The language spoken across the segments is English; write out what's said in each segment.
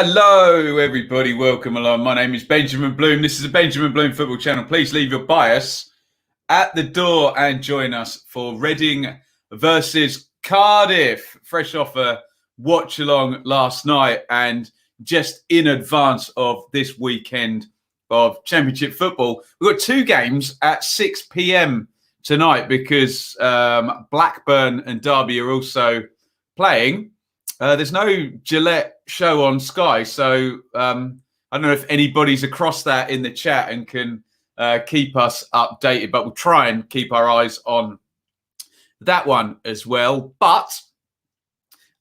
Hello, everybody. Welcome along. My name is Benjamin Bloom. This is a Benjamin Bloom football channel. Please leave your bias at the door and join us for Reading versus Cardiff. Fresh off a watch along last night and just in advance of this weekend of Championship football. We've got two games at 6 p.m. tonight because Blackburn and Derby are also playing. There's no Gillette show on Sky, so I don't know if anybody's across that in the chat and can keep us updated, but we'll try and keep our eyes on that one as well. But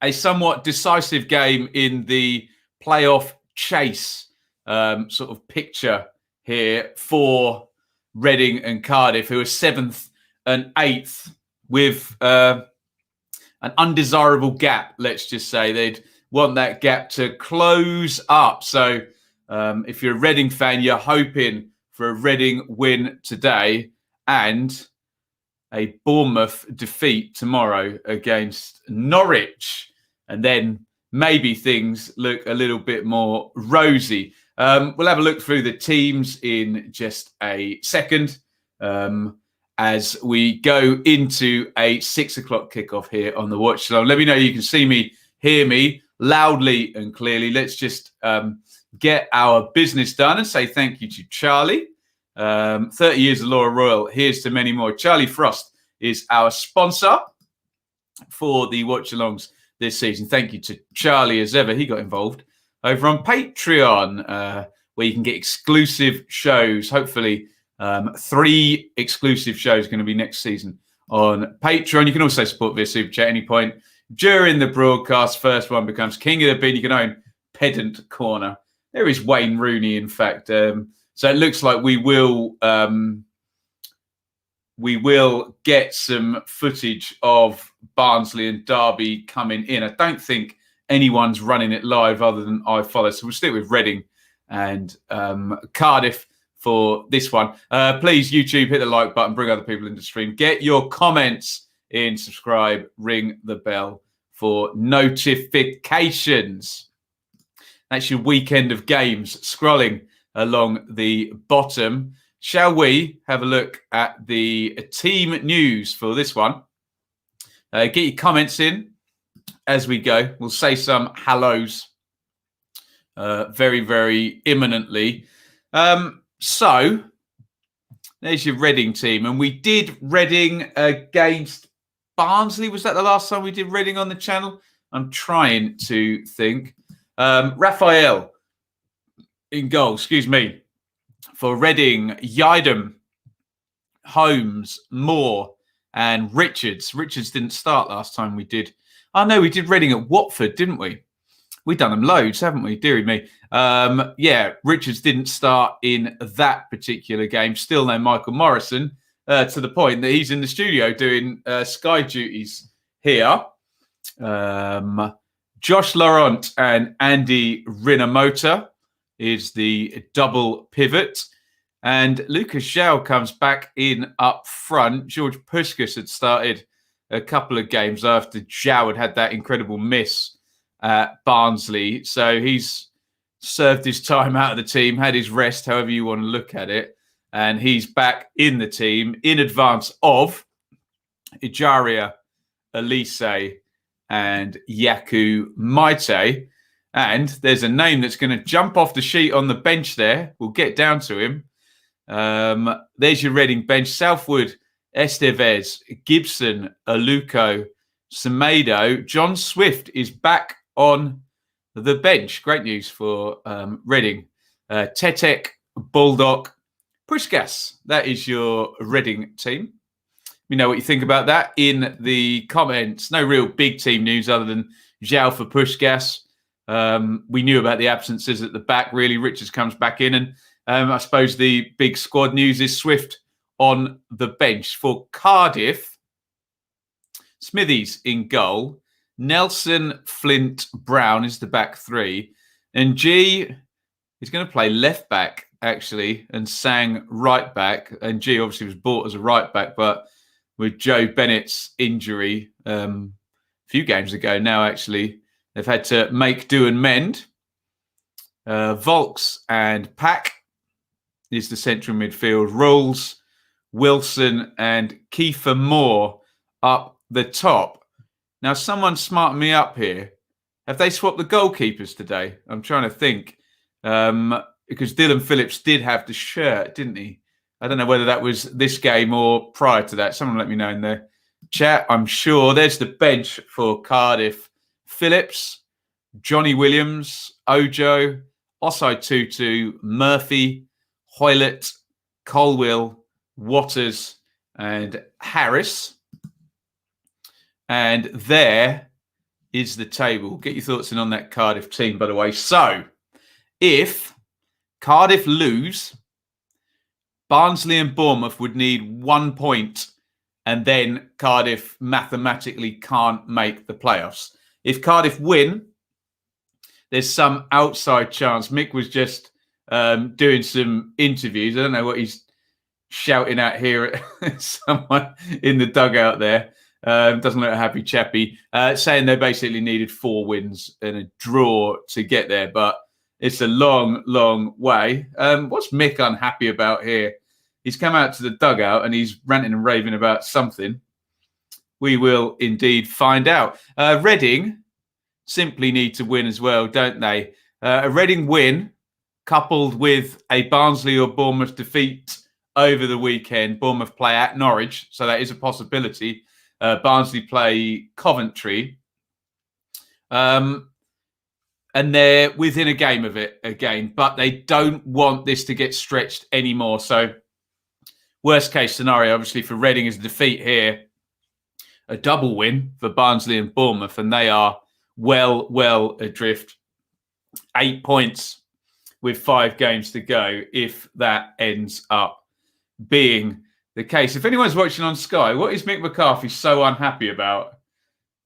a somewhat decisive game in the playoff chase sort of picture here for Reading and Cardiff, who are 7th and 8th with an undesirable gap, let's just say. They'd want that gap to close up. So if you're a Reading fan, you're hoping for a Reading win today and a Bournemouth defeat tomorrow against Norwich. And then maybe things look a little bit more rosy. We'll have a look through the teams in just a second. As we go into a 6 o'clock kickoff here on the watch. Let me know you can see me, hear me loudly and clearly. Let's just get our business done and say thank you to Charlie. 30 years of Laura Royal. Here's to many more. Charlie Frost is our sponsor for the watch-alongs this season. Thank you to Charlie as ever. He got involved over on Patreon, where you can get exclusive shows, hopefully 3 exclusive shows going to be next season on Patreon. You can also support via Super Chat at any point during the broadcast. First one becomes King of the Bin. You can own Pedant Corner. There is Wayne Rooney, in fact. So it looks like we will get some footage of Barnsley and Derby coming in. I don't think anyone's running it live other than iFollow. So we'll stick with Reading and Cardiff for this one. Please, YouTube, hit the like button, bring other people into the stream. Get your comments in, subscribe, ring the bell for notifications. That's your weekend of games scrolling along the bottom. Shall we have a look at the team news for this one? Get your comments in as we go. We'll say some hellos very, very imminently. So, there's your Reading team. And we did Reading against Barnsley. Was that the last time we did Reading on the channel? I'm trying to think. Raphael in goal, excuse me. For Reading, Yidam, Holmes, Moore, and Richards. Richards didn't start last time we did. Oh, no, we did Reading at Watford, didn't we? We've done them loads, haven't we? Dearie me. Yeah, Richards didn't start in that particular game. Still no Michael Morrison, to the point that he's in the studio doing Sky duties here. Josh Laurent and Andy Rinomota is the double pivot. And Lucas Zhao comes back in up front. George Puskas had started a couple of games after Zhao had that incredible miss at Barnsley. So he's served his time out of the team, had his rest, however you want to look at it. And he's back in the team in advance of Ijaria, Elise, and Yaku Maite. And there's a name that's going to jump off the sheet on the bench there. We'll get down to him. There's your Reading bench. Southwood, Estevez, Gibson, Aluko, Semedo. John Swift is back on the bench. Great news for Reading. Tetek, Baldock, Puskas. That is your Reading team. Let me know what you think about that in the comments. No real big team news other than Zhao for Puskas. We knew about the absences at the back, really. Richards comes back in. And I suppose the big squad news is Swift on the bench. For Cardiff, Smithies in goal. Nelson, Flint, Brown is the back three. And G is going to play left back, actually, and Sang right back. And G obviously was bought as a right back, but with Joe Bennett's injury a few games ago now, actually, they've had to make do and mend. Volks and Pack is the central midfield. Rules, Wilson and Kiefer Moore up the top. Now, someone smartened me up here. Have they swapped the goalkeepers today? I'm trying to think. Because Dylan Phillips did have the shirt, didn't he? I don't know whether that was this game or prior to that. Someone let me know in the chat. I'm sure. There's the bench for Cardiff. Phillips, Johnny Williams, Ojo, Osai Tutu, Murphy, Hoylett, Coyle, Waters, and Harris. And there is the table. Get your thoughts in on that Cardiff team, by the way. So, if Cardiff lose, Barnsley and Bournemouth would need 1 point, and then Cardiff mathematically can't make the playoffs. If Cardiff win, there's some outside chance. Mick was just doing some interviews. I don't know what he's shouting at here at someone in the dugout there. Doesn't look a happy chappy. Saying they basically needed 4 wins and a draw to get there, but it's a long, long way. What's Mick unhappy about here? He's come out to the dugout and he's ranting and raving about something. We will indeed find out. Reading simply need to win as well, don't they? A Reading win coupled with a Barnsley or Bournemouth defeat over the weekend. Bournemouth play at Norwich, so that is a possibility. Barnsley play Coventry. And they're within a game of it again, but they don't want this to get stretched anymore. So worst case scenario, obviously, for Reading is a defeat here, a double win for Barnsley and Bournemouth, and they are well adrift. 8 points with 5 games to go if that ends up being the case. If anyone's watching on Sky, what is Mick McCarthy so unhappy about?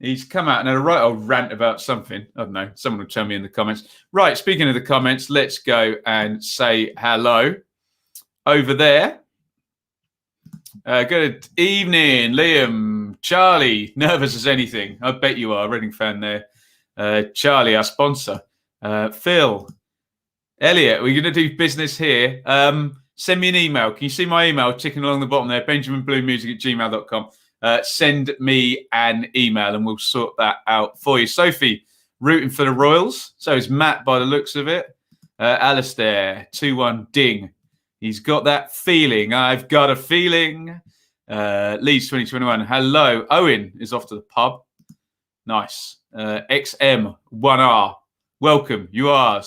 He's come out and had a right old rant about something. I don't know. Someone will tell me in the comments. Right, speaking of the comments, let's go and say hello over there. Good evening, Liam, Charlie. Nervous as anything. I bet you are. Reading fan there. Charlie, our sponsor. Phil, Elliot, we're going to do business here. Send me an email. Can you see my email ticking along the bottom there? BenjaminBlueMusic@gmail.com. Send me an email and we'll sort that out for you. Sophie, rooting for the Royals. So is Matt by the looks of it. Alistair, 2-1 ding. He's got that feeling. I've got a feeling. Leeds 2021. Hello. Owen is off to the pub. Nice. XM1R. Welcome. You are.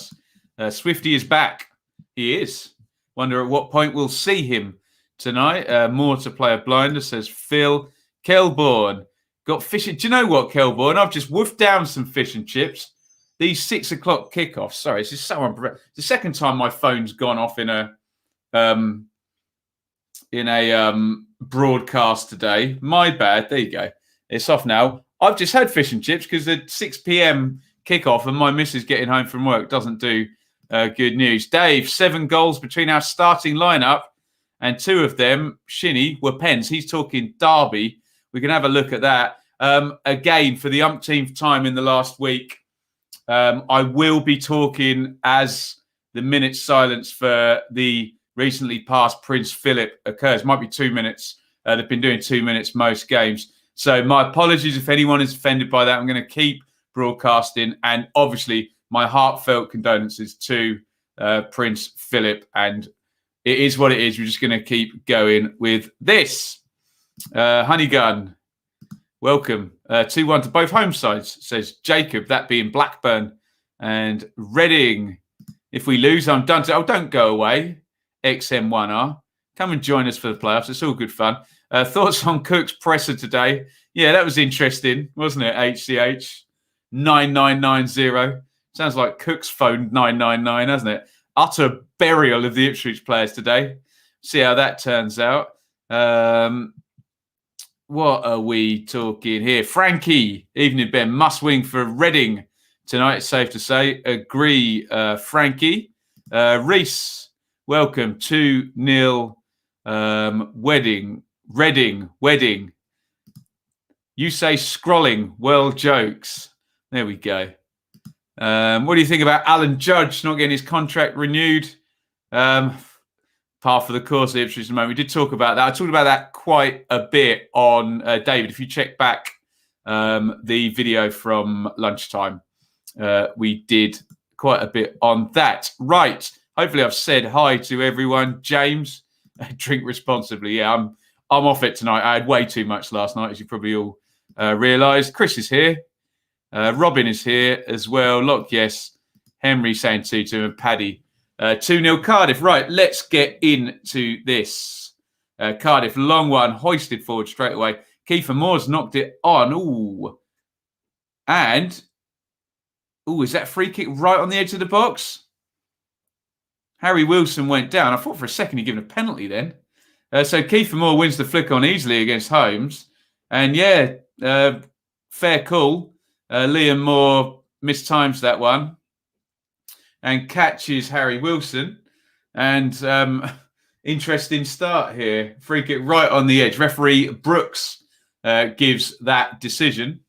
Swifty is back. He is. Wonder at what point we'll see him tonight. More to play a blinder, says Phil. Kelborn. Got fish. Do you know what, Kelborn? I've just woofed down some fish and chips. These 6 o'clock kickoffs. Sorry, this is so unprofessional. It's the second time my phone's gone off in a broadcast today. My bad. There you go. It's off now. I've just had fish and chips because the 6 p.m. kickoff and my missus getting home from work doesn't do good news. Dave, 7 goals between our starting lineup and 2 of them, Shinny, were pens. He's talking Derby. We can have a look at that. Again, for the umpteenth time in the last week, I will be talking as the minute's silence for the recently passed Prince Philip occurs. Might be 2 minutes. They've been doing 2 minutes most games. So my apologies if anyone is offended by that. I'm going to keep broadcasting. And obviously, my heartfelt condolences to Prince Philip. And it is what it is. We're just going to keep going with this. Honeygun, welcome. 2-1 to both home sides, says Jacob, that being Blackburn and Reading. If we lose, I'm done. Oh, don't go away. XM1R. Come and join us for the playoffs. It's all good fun. Thoughts on Cook's presser today? Yeah, that was interesting, wasn't it? HCH 9990. Sounds like Cook's phone 999, hasn't it? Utter burial of the Ipswich players today. See how that turns out. What are we talking here? Frankie, evening Ben, must win for Reading tonight, it's safe to say. Agree, Frankie. Reese, welcome. 2-0 Reading. You say scrolling. Well, jokes. There we go. What do you think about Alan Judge not getting his contract renewed? Par for the course at Ipswich at the moment. We did talk about that. I talked about that quite a bit on David. If you check back the video from lunchtime, we did quite a bit on that. Right. Hopefully I've said hi to everyone. James, drink responsibly. Yeah, I'm off it tonight. I had way too much last night, as you probably all realised. Chris is here. Robin is here as well. Look, yes. Henry saying 2-2 and Paddy 2-0 Cardiff. Right, let's get into this. Cardiff, long one, hoisted forward straight away. Kiefer Moore's knocked it on. Ooh. And, is that free kick right on the edge of the box? Harry Wilson went down. I thought for a second he'd given a penalty then. So Kiefer Moore wins the flick on easily against Holmes. And yeah, fair call. Liam Moore mistimes that one and catches Harry Wilson. And interesting start here. Free kick right on the edge. Referee Brooks gives that decision.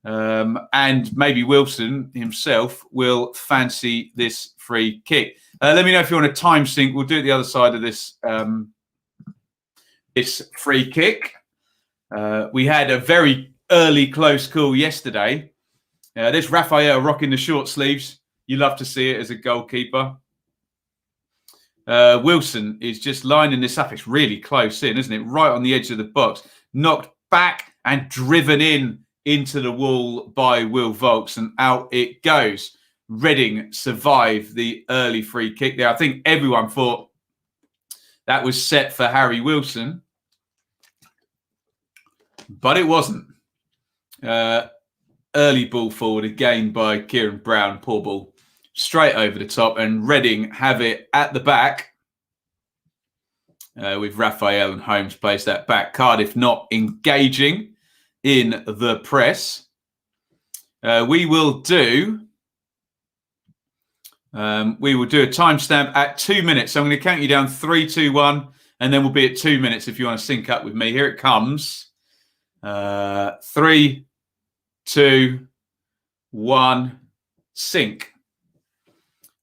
And maybe Wilson himself will fancy this free kick. Let me know if you want a time sync. We'll do it the other side of this this free kick. We had a very early close call yesterday. This Raphael rocking the short sleeves. You love to see it as a goalkeeper. Wilson is just lining this up. It's really close in, isn't it? Right on the edge of the box. Knocked back and driven into the wall by Will Vaulks, and out it goes. Reading survived the early free kick there. I think everyone thought that was set for Harry Wilson, but it wasn't. Early ball forward again by Kieran Brown. Poor ball. Straight over the top, and Reading have it at the back with Raphael and Holmes plays that back. Cardiff not engaging in the press. We will do a timestamp at 2 minutes. So I'm going to count you down 3, 2, 1, and then we'll be at 2 minutes if you want to sync up with me. Here it comes. 3, 2, 1, sync.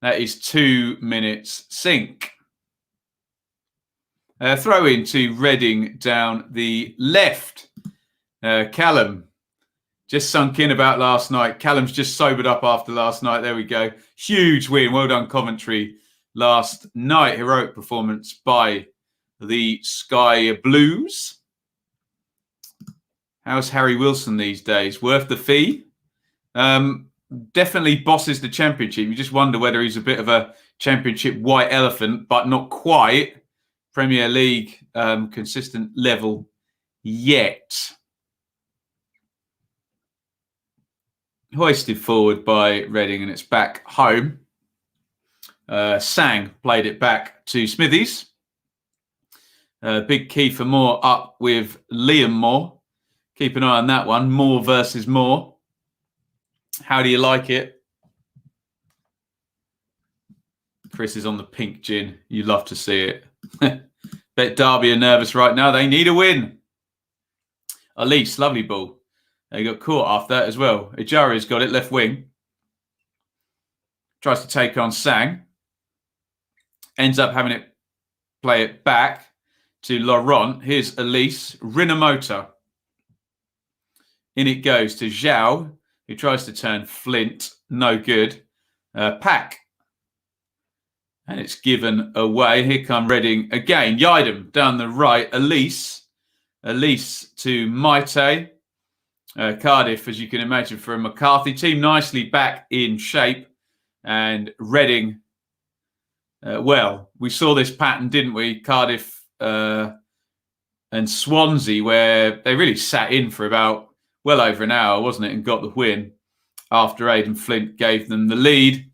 That is 2 minutes sync. Throw into Reading down the left. Callum just sunk in about last night. Callum's just sobered up after last night. There we go. Huge win. Well done, Coventry, last night. Heroic performance by the Sky Blues. How's Harry Wilson these days? Worth the fee? Definitely bosses the Championship. You just wonder whether he's a bit of a Championship white elephant, but not quite Premier League consistent level yet. Hoisted forward by Reading, and it's back home. Sang played it back to Smithies. Big Kiefer Moore up with Liam Moore. Keep an eye on that one. Moore versus Moore. How do you like it? Chris is on the pink gin. You love to see it. Bet Derby are nervous right now. They need a win. Elise, lovely ball. They got caught after that as well. Ijari's got it, left wing. Tries to take on Sang. Ends up having it play it back to Laurent. Here's Elise. Rinomota. In it goes to Zhao, who tries to turn Flint. No good. Pack. And it's given away. Here come Reading again. Yidam down the right. Elise to Maite. Cardiff, as you can imagine, for a McCarthy team, nicely back in shape. And Reading, well, we saw this pattern, didn't we? Cardiff and Swansea, where they really sat in for about well over an hour, wasn't it? And got the win after Aidan Flint gave them the lead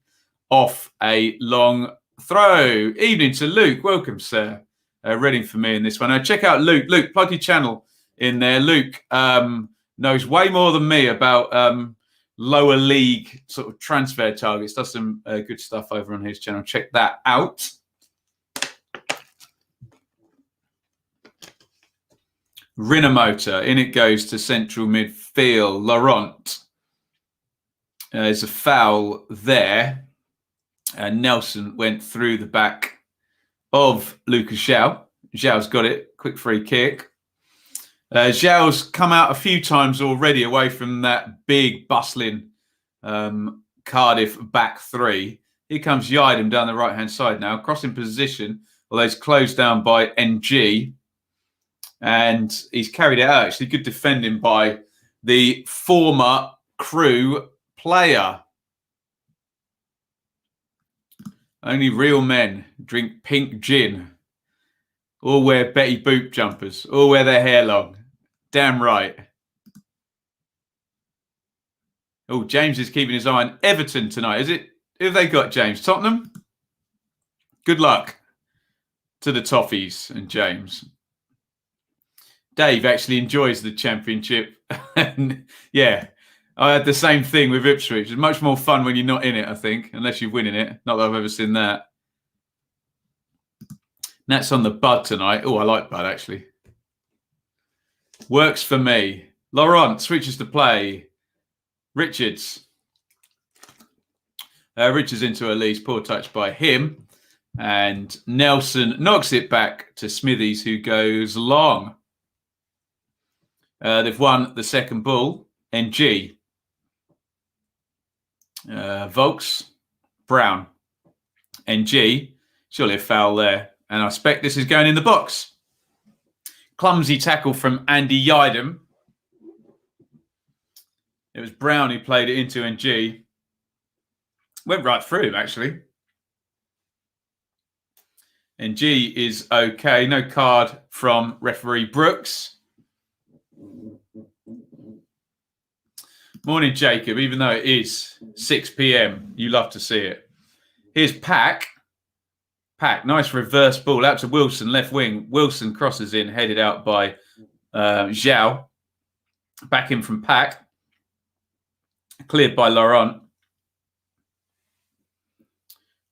off a long throw. Evening to Luke. Welcome, sir. Reading for me in this one. Check out Luke. Luke, plug your channel in there. Luke knows way more than me about lower league sort of transfer targets. Does some good stuff over on his channel. Check that out. Rinomota. In it goes to central midfield. Laurent. There's a foul there. Nelson went through the back of Lucas Zhao. Zhao's got it. Quick free kick. Zhao's come out a few times already away from that big, bustling Cardiff back three. Here comes Iain down the right-hand side now. Crossing position. Although he's closed down by NG. And he's carried it out. Actually, good defending by the former Crew player. Only real men drink pink gin. All wear Betty Boop jumpers. All wear their hair long. Damn right. Oh, James is keeping his eye on Everton tonight. Is it? Who have they got, James? Tottenham? Good luck to the Toffees and James. Dave actually enjoys the Championship. And yeah, I had the same thing with Ipswich. It's much more fun when you're not in it, I think, unless you're winning it. Not that I've ever seen that. That's on the Bud tonight. Oh, I like Bud, actually. Works for me. Laurent switches to play. Richards. Richards into Elise. Poor touch by him. And Nelson knocks it back to Smithies, who goes long. They've won the second ball. NG. Volks. Brown. NG. Surely a foul there. And I expect this is going in the box. Clumsy tackle from Andy Iain. It was Brown who played it into NG. Went right through him, actually. NG is okay. No card from referee Brooks. Morning, Jacob. Even though it is 6 p.m, you love to see it. Here's Pack. Pack, nice reverse ball out to Wilson, left wing. Wilson crosses in, headed out by Zhao. Back in from Pack. Cleared by Laurent.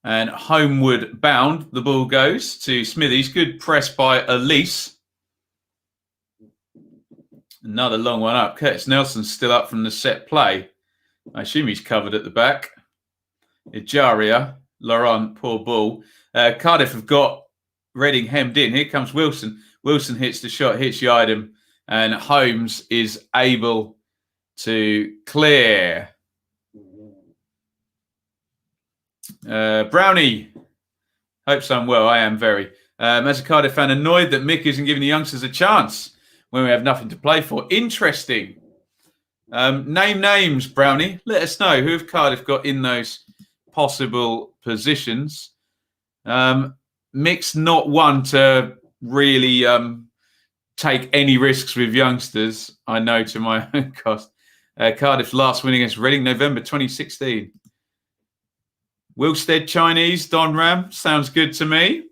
And homeward bound, the ball goes to Smithies. Good press by Elise. Another long one up. Curtis Nelson's still up from the set play. I assume he's covered at the back. Ejaria, Laurent, poor ball. Cardiff have got Reading hemmed in. Here comes Wilson. Wilson hits the shot, hits Iain, and Holmes is able to clear. Brownie. Hope I'm well. I am very. As a Cardiff fan, annoyed that Mick isn't giving the youngsters a chance when we have nothing to play for. Interesting. Name names, Brownie. Let us know. Who have Cardiff got in those possible positions? Mick's not one to really take any risks with youngsters, I know, to my own cost. Cardiff's last win against Reading, November 2016. Wilstead Chinese, Don Ram, sounds good to me.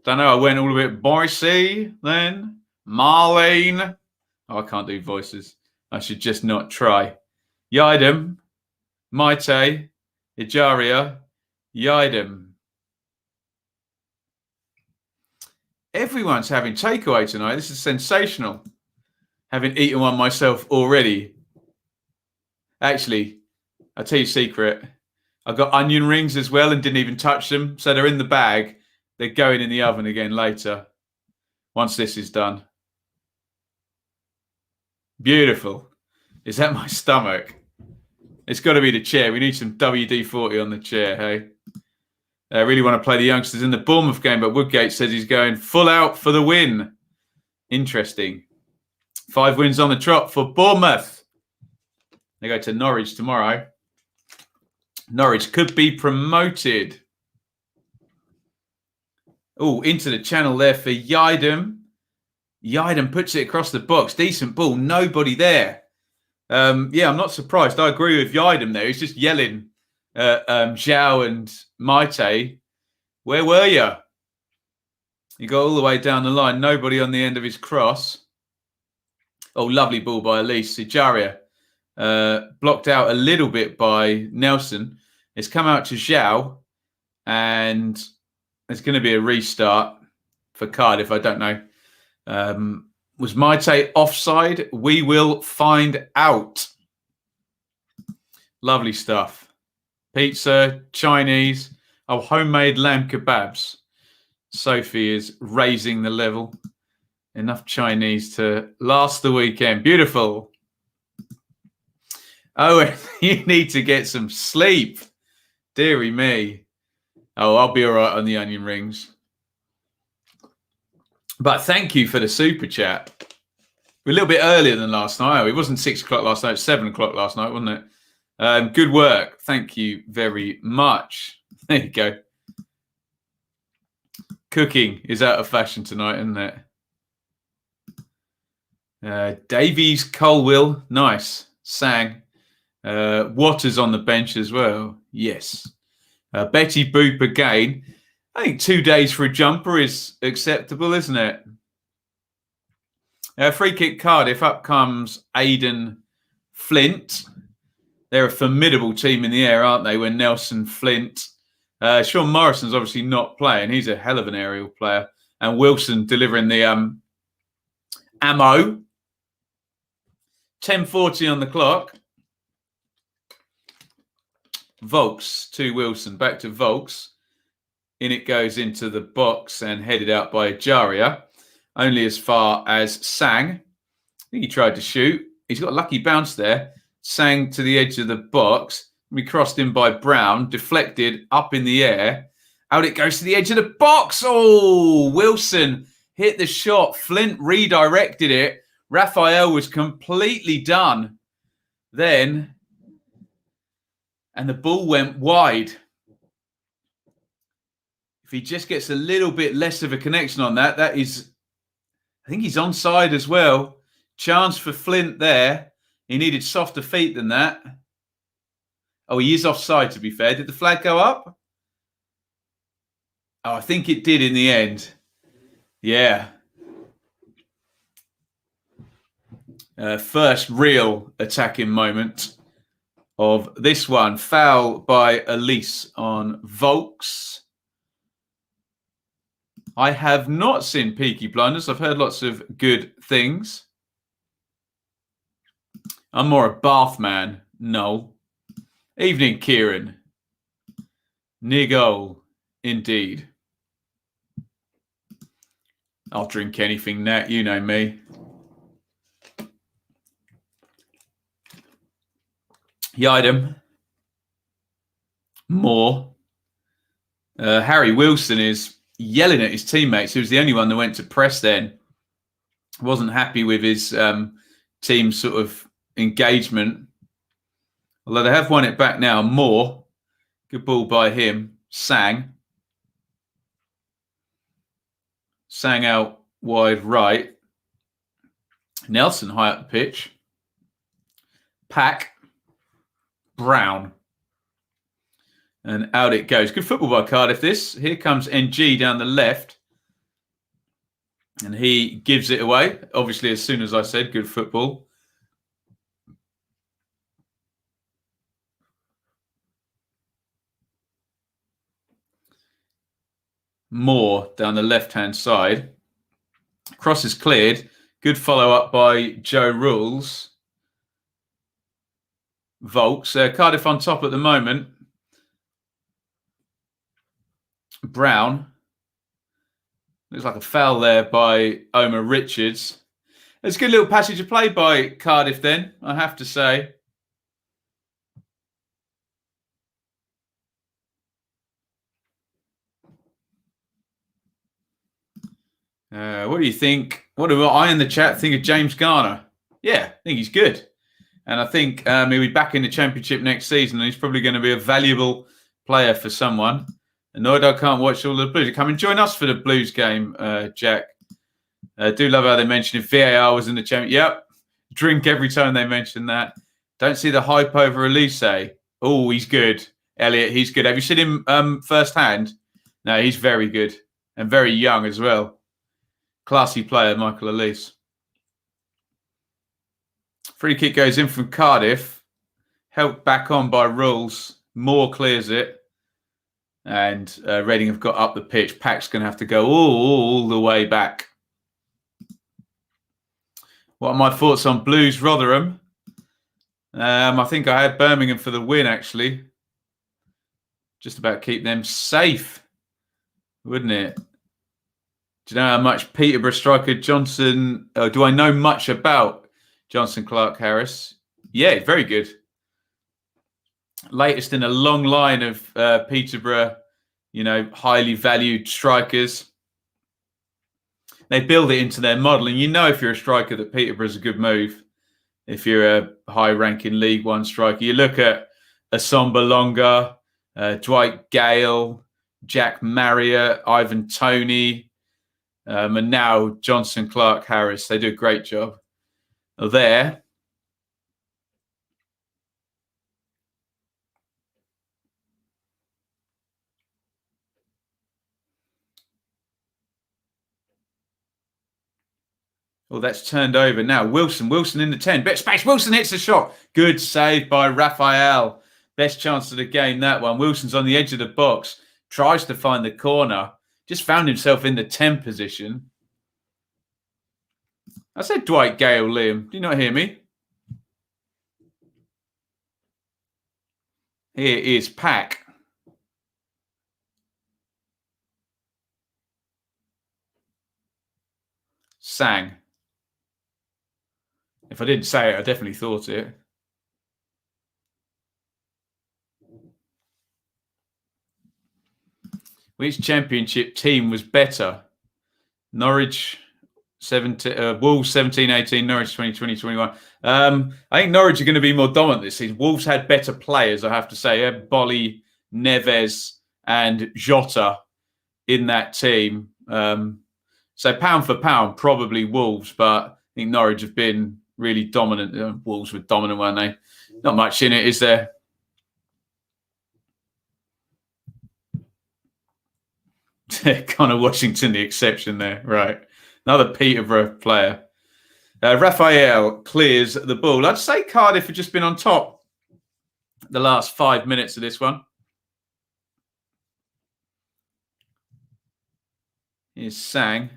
Don't know, I went all a bit Boise then. Marlene. Oh, I can't do voices. I should just not try. Iain, Maite, Ejaria, Iain. Everyone's having takeaway tonight. This is sensational. Having eaten one myself already. Actually, I'll tell you a secret. I got onion rings as well and didn't even touch them. So they're in the bag. They're going in the oven again later. Once this is done. Beautiful. Is that my stomach? It's got to be the chair. We need some WD-40 on the chair, hey? I really want to play the youngsters in the Bournemouth game, but Woodgate says he's going full out for the win. Interesting. 5 wins on the trot for Bournemouth. They go to Norwich tomorrow. Norwich could be promoted. Oh, into the channel there for Iain. Iain puts it across the box. Decent ball. Nobody there. Yeah, I'm not surprised. I agree with Iain there. He's just yelling Zhao and Maite. Where were you? He got all the way down the line. Nobody on the end of his cross. Oh, lovely ball by Elise. Ejaria blocked out a little bit by Nelson. It's come out to Zhao. And there's going to be a restart for Cardiff. I don't know. Was Maite offside? We will find out. Lovely stuff. Pizza, Chinese, homemade lamb kebabs. Sophie is raising the level. Enough Chinese to last the weekend. Beautiful. Oh, you need to get some sleep. Deary me. Oh, I'll be all right on the onion rings. But thank you for the super chat. We're a little bit earlier than last night. It wasn't 6 o'clock last night. It was 7 o'clock last night, wasn't it? Good work. Thank you very much. There you go. Cooking is out of fashion tonight, isn't it? Davies, Coyle, nice. Sang. Waters on the bench as well. Yes. Betty Boop again. I think 2 days for a jumper is acceptable, isn't it? Free kick Cardiff. Up comes Aidan Flint. They're a formidable team in the air, aren't they? When Nelson, Flint. Sean Morrison's obviously not playing. He's a hell of an aerial player. And Wilson delivering the ammo. 10:40 on the clock. Volks to Wilson. Back to Volks. In it goes into the box and headed out by Jaria. Only as far as Sang. I think he tried to shoot. He's got a lucky bounce there. Sang to the edge of the box. We crossed in by Brown. Deflected up in the air. Out it goes to the edge of the box. Oh, Wilson hit the shot. Flint redirected it. Raphael was completely done then. And the ball went wide. If he just gets a little bit less of a connection on that, that is, I think he's onside as well. Chance for Flint there. He needed softer feet than that. Oh, he is offside, to be fair. Did the flag go up? Oh, I think it did in the end. Yeah. First real attacking moment of this one. Foul by Elise on Volks. I have not seen Peaky Blinders. I've heard lots of good things. I'm more a Bath man. No. Evening, Kieran. Niggle, indeed. I'll drink anything, Nat. You know me. Yidam. More. Harry Wilson is yelling at his teammates. He was the only one that went to press then. Wasn't happy with his team's sort of engagement. Although they have won it back now. More. Good ball by him. Sang. Sang out wide right. Nelson high up the pitch. Pack. Brown. And out it goes. Good football by Cardiff, this. Here comes NG down the left. And he gives it away. Obviously, as soon as I said, good football. More down the left-hand side. Cross is cleared. Good follow-up by Joe Rules. Volks. Cardiff on top at the moment. Brown. Looks like a foul there by Omar Richards. It's a good little passage of play by Cardiff then, I have to say. What do you think? What do I in the chat think of James Garner? Yeah, I think he's good. And I think he'll be back in the Championship next season, and he's probably going to be a valuable player for someone. Annoyed I can't watch all the Blues. Come and join us for the Blues game, Jack. Do love how they mention if VAR was in the Championship. Yep, drink every time they mention that. Don't see the hype over Elise. Oh, he's good. Elliot, he's good. Have you seen him firsthand? No, he's very good and very young as well. Classy player, Michael Elise. Free kick goes in from Cardiff. Helped back on by Rules. Moore clears it. And Reading have got up the pitch. Pack's going to have to go all the way back. What are my thoughts on Blues Rotherham? I think I had Birmingham for the win, actually. Just about keep them safe, wouldn't it? Do you know how much Peterborough striker Johnson... do I know much about Johnson Clark-Harris? Yeah, very good. Latest in a long line of Peterborough, highly valued strikers. They build it into their model. And if you're a striker that Peterborough's a good move. If you're a high-ranking League One striker. You look at Asomba Longa, Dwight Gale, Jack Marriott, Ivan Toney, and now Johnson Clark-Harris. They do a great job there. Well, that's turned over now. Wilson in the 10. Bit of space. Wilson hits the shot. Good save by Raphael. Best chance of the game, that one. Wilson's on the edge of the box. Tries to find the corner. Just found himself in the 10 position. I said Dwight Gale, Liam. Do you not hear me? Here is Pack. Sang. If I didn't say it, I definitely thought it. Which championship team was better? Norwich 17, Wolves 17-18, Norwich 20-21. I think Norwich are going to be more dominant this season. Wolves had better players, I have to say. Bolly, Neves, and Jota in that team. So pound for pound, probably Wolves, but I think Norwich have been really dominant. Wolves were dominant, weren't they? Not much in it, is there? Connor Washington, the exception there. Right. Another Peterborough player. Raphael clears the ball. I'd say Cardiff have just been on top the last 5 minutes of this one. Here's Sang.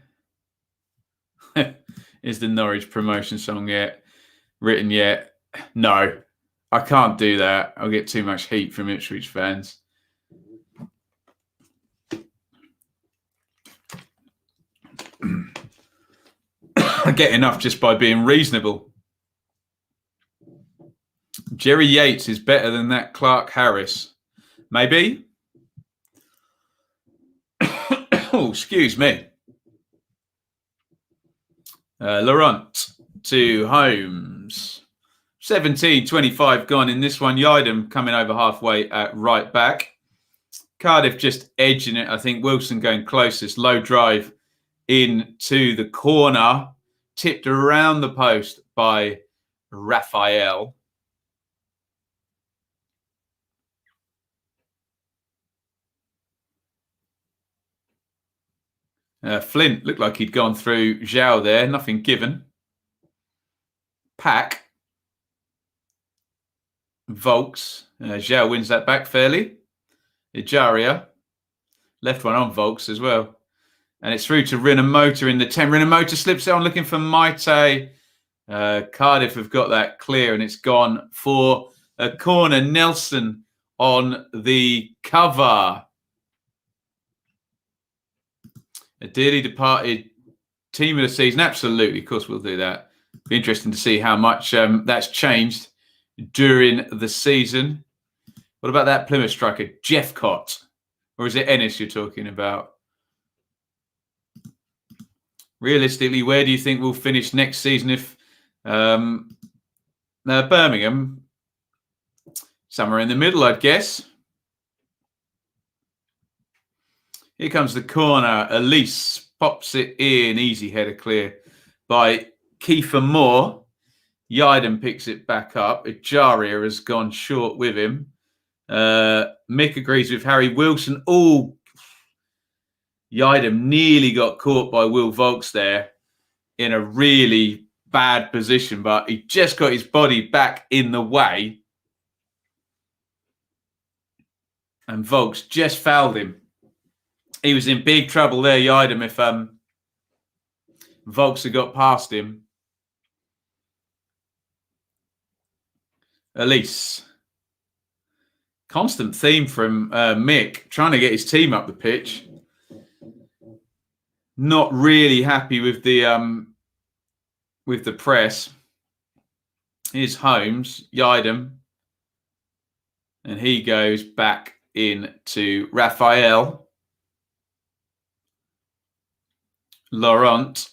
Is the Norwich promotion song written yet? No, I can't do that. I'll get too much heat from Ipswich fans. I get enough just by being reasonable. Jerry Yates is better than that Clark-Harris. Maybe. Oh, excuse me. Laurent to Holmes. 17-25 gone in this one. Iain coming over halfway at right back. Cardiff just edging it. I think Wilson going closest. Low drive into the corner. Tipped around the post by Raphael. Flint looked like he'd gone through Zhao there. Nothing given. Pack. Volks. Zhao wins that back fairly. Ijaria. Left one on Volks as well. And it's through to Rinomota in the 10. Rinomota slips it on looking for Maite. Cardiff have got that clear and it's gone for a corner. Nelson on the cover. A dearly departed team of the season. Absolutely. Of course, we'll do that. Be interesting to see how much that's changed during the season. What about that Plymouth striker, Jeffcott? Or is it Ennis you're talking about? Realistically, where do you think we'll finish next season if Birmingham? Somewhere in the middle, I'd guess. Here comes the corner. Elise pops it in. Easy header clear by Kiefer Moore. Iain picks it back up. Ijaria has gone short with him. Mick agrees with Harry Wilson. Oh, Iain nearly got caught by Will Volks there in a really bad position, but he just got his body back in the way. And Volks just fouled him. He was in big trouble there, Iain, if Volks had got past him. Elise. Constant theme from Mick, trying to get his team up the pitch. Not really happy with the press. Here's Holmes, Yidam. And he goes back in to Raphael. Laurent.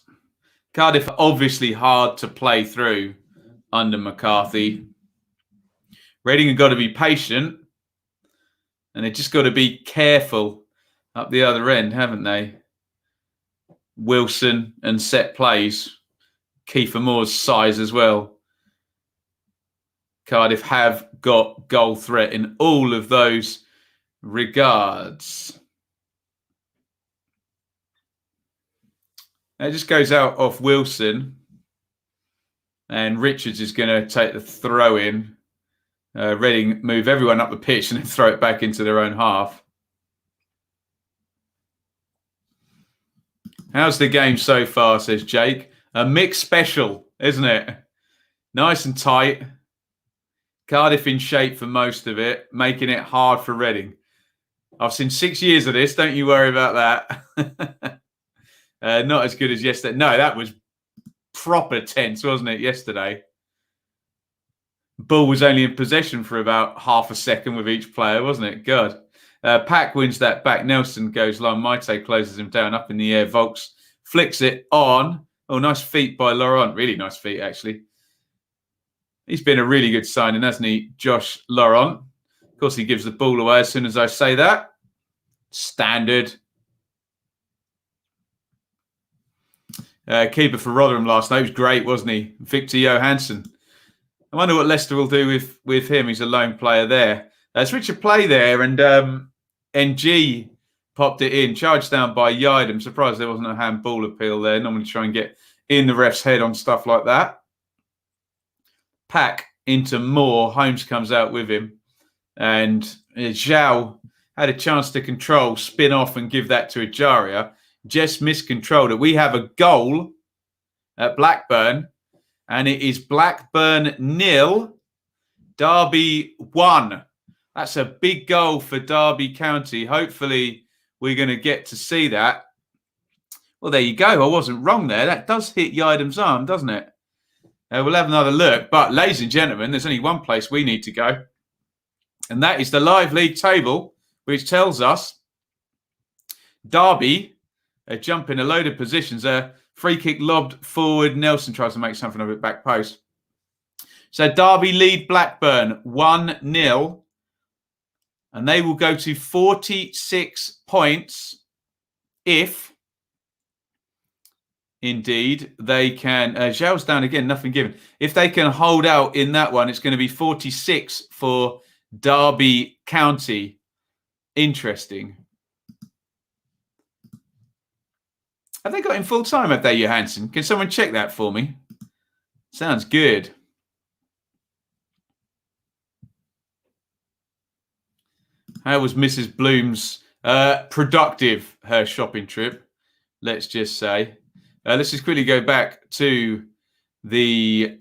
Cardiff obviously hard to play through under McCarthy. Reading have got to be patient. And they've just got to be careful up the other end, haven't they? Wilson and set plays. Kiefer Moore's size as well. Cardiff have got goal threat in all of those regards. It just goes out off Wilson. And Richards is going to take the throw in. Reading move everyone up the pitch and then throw it back into their own half. How's the game so far, says Jake? A mixed special, isn't it? Nice and tight. Cardiff in shape for most of it, making it hard for Reading. I've seen 6 years of this. Don't you worry about that. Not as good as yesterday. No, that was proper tense, wasn't it, yesterday? Ball was only in possession for about half a second with each player, wasn't it? God. Pack wins that back. Nelson goes long. Maite closes him down up in the air. Volks flicks it on. Oh, nice feet by Laurent. Really nice feet, actually. He's been a really good signing, hasn't he, Josh Laurent? Of course, he gives the ball away as soon as I say that. Standard. Keeper for Rotherham last night was great, wasn't he? Victor Johansson. I wonder what Leicester will do with him. He's a lone player there. Switch of play there, and NG popped it in. Charged down by Yide. I'm surprised there wasn't a handball appeal there. Normally try and get in the ref's head on stuff like that. Pack into Moore. Holmes comes out with him. And Zhao had a chance to control, spin off and give that to Ajaria. Just miscontrolled it. We have a goal at Blackburn. And it is Blackburn 0, Derby 1. That's a big goal for Derby County. Hopefully, we're going to get to see that. Well, there you go. I wasn't wrong there. That does hit Yidam's arm, doesn't it? We'll have another look. But, ladies and gentlemen, there's only one place we need to go. And that is the live league table, which tells us Derby are jumping a load of positions. Free kick lobbed forward. Nelson tries to make something of it back post. So Derby lead Blackburn 1-0. And they will go to 46 points if, indeed, they can... Zhao's down again, nothing given. If they can hold out in that one, it's going to be 46 for Derby County. Interesting. Have they got him full time, have they, Johansson? Can someone check that for me? Sounds good. How was Mrs. Bloom's productive, her shopping trip? Let's just say. Let's just quickly go back to the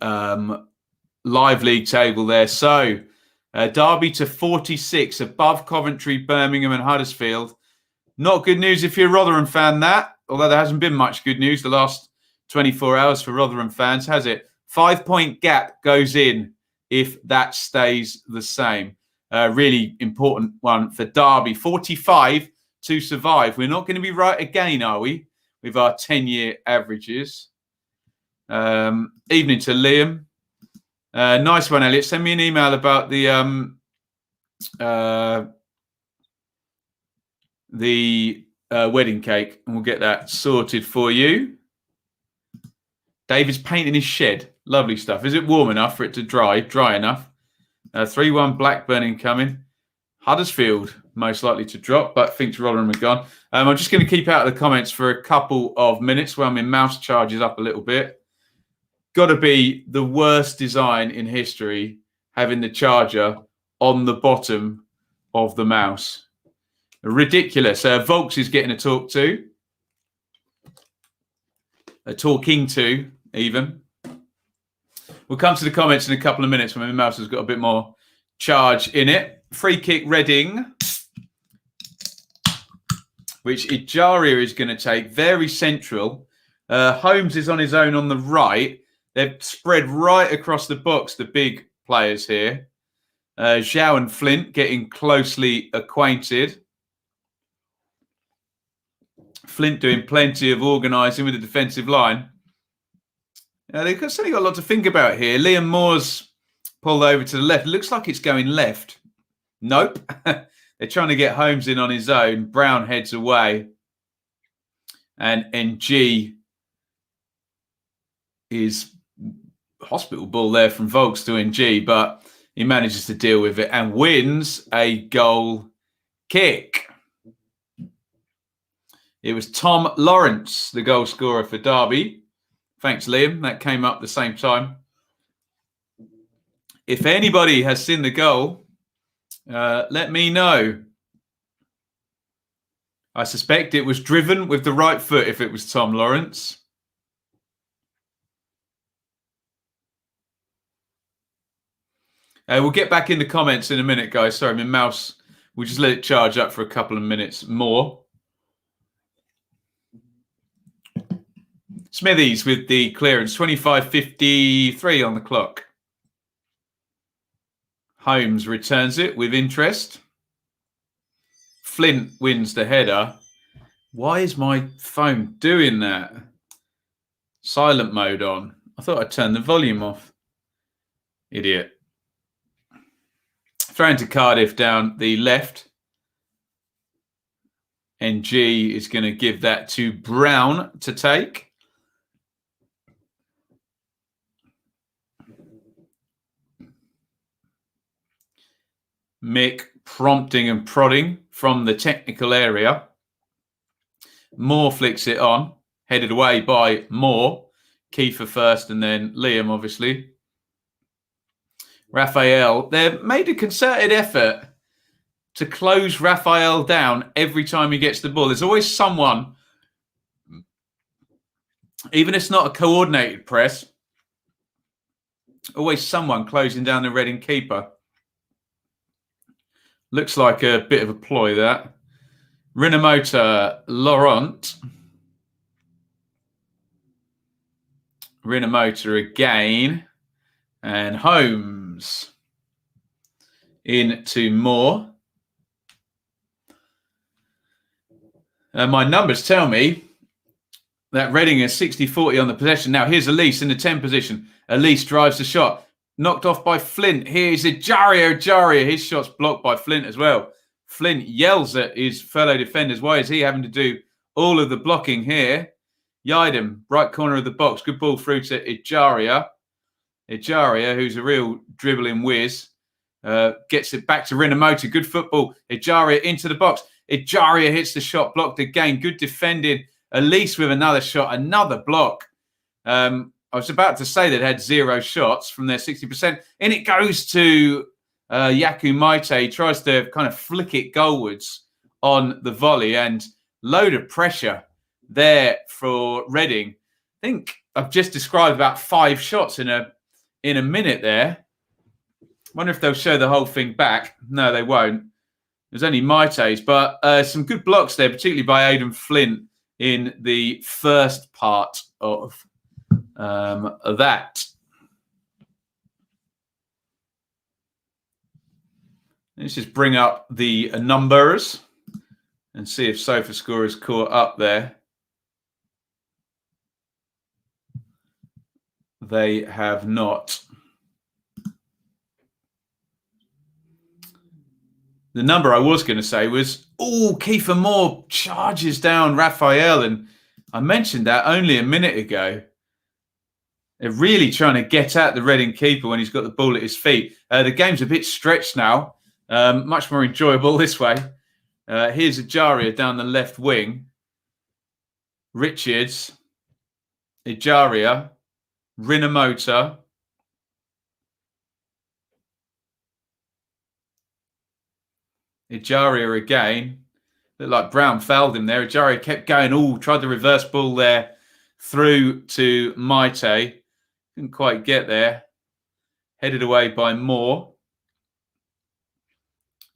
live league table there. So, Derby to 46, above Coventry, Birmingham and Huddersfield. Not good news if you're a Rotherham fan, that. Although there hasn't been much good news the last 24 hours for Rotherham fans, has it? 5-point gap goes in if that stays the same. Really important one for Derby. 45 to survive. We're not going to be right again, are we? With our 10-year averages. Evening to Liam. Nice one, Elliot. Send me an email about the wedding cake, and we'll get that sorted for you. David's painting his shed. Lovely stuff. Is it warm enough for it to dry? Dry enough. 3-1 Blackburn incoming. Huddersfield most likely to drop, but thinks Rotherham are gone. I'm just going to keep out of the comments for a couple of minutes while my mouse charges up a little bit. Got to be the worst design in history, having the charger on the bottom of the mouse. Ridiculous. Volks is getting a talk to. A talking to, even. We'll come to the comments in a couple of minutes when my mouse has got a bit more charge in it. Free kick, Reading, which Ejaria is going to take. Very central. Holmes is on his own on the right. They've spread right across the box, the big players here. Zhao and Flint getting closely acquainted. Flint doing plenty of organising with the defensive line. They've certainly got a lot to think about here. Liam Moore's pulled over to the left. It looks like it's going left. Nope. They're trying to get Holmes in on his own. Brown heads away. And NG is hospital ball there from Volks to NG, but he manages to deal with it and wins a goal kick. It was Tom Lawrence, the goal scorer for Derby. Thanks, Liam. That came up at the same time. If anybody has seen the goal, let me know. I suspect it was driven with the right foot if it was Tom Lawrence. We'll get back in the comments in a minute, guys. Sorry, my mouse, we'll just let it charge up for a couple of minutes more. Smithies with the clearance, 25:53 on the clock. Holmes returns it with interest. Flint wins the header. Why is my phone doing that? Silent mode on. I thought I'd turn the volume off. Idiot. Thrown to Cardiff down the left. NG is going to give that to Brown to take. Mick prompting and prodding from the technical area. Moore flicks it on, headed away by Moore. Kiefer first and then Liam, obviously. Raphael, they've made a concerted effort to close Raphael down every time he gets the ball. There's always someone, even if it's not a coordinated press, always someone closing down the Reading keeper. Looks like a bit of a ploy, that. Rinomota Laurent. Rinomota again. And Holmes into Moore. My numbers tell me that Reading is 60-40 on the possession. Now, here's Elise in the 10 position. Elise drives the shot. Knocked off by Flint. Here's Ejaria. Ejaria. His shot's blocked by Flint as well. Flint yells at his fellow defenders. Why is he having to do all of the blocking here? Yidem, right corner of the box. Good ball through to Ejaria. Ejaria, who's a real dribbling whiz, gets it back to Rinomota. Good football. Ejaria into the box. Ejaria hits the shot, blocked again. Good defending. Elise with another shot, another block. I was about to say they'd had 0 shots from their 60%. In it goes to Yaku Maite. He tries to kind of flick it goalwards on the volley, and load of pressure there for Reading. I think I've just described about 5 shots in a minute there. Wonder if they'll show the whole thing back. No, they won't. There's only Maite's, but some good blocks there, particularly by Aidan Flint in the first part of that. Let's just bring up the numbers and see if SofaScore is caught up there. They have not. The number I was going to say was, Kiefer Moore charges down Raphael, and I mentioned that only a minute ago. They're really trying to get at the Reading keeper when he's got the ball at his feet. The game's a bit stretched now. Much more enjoyable this way. Here's Ejaria down the left wing. Richards. Ejaria. Rinomota. Ejaria again. Looked like Brown fouled him there. Ejaria kept going. Tried the reverse ball there through to Maite. Couldn't quite get there. headed away by Moore.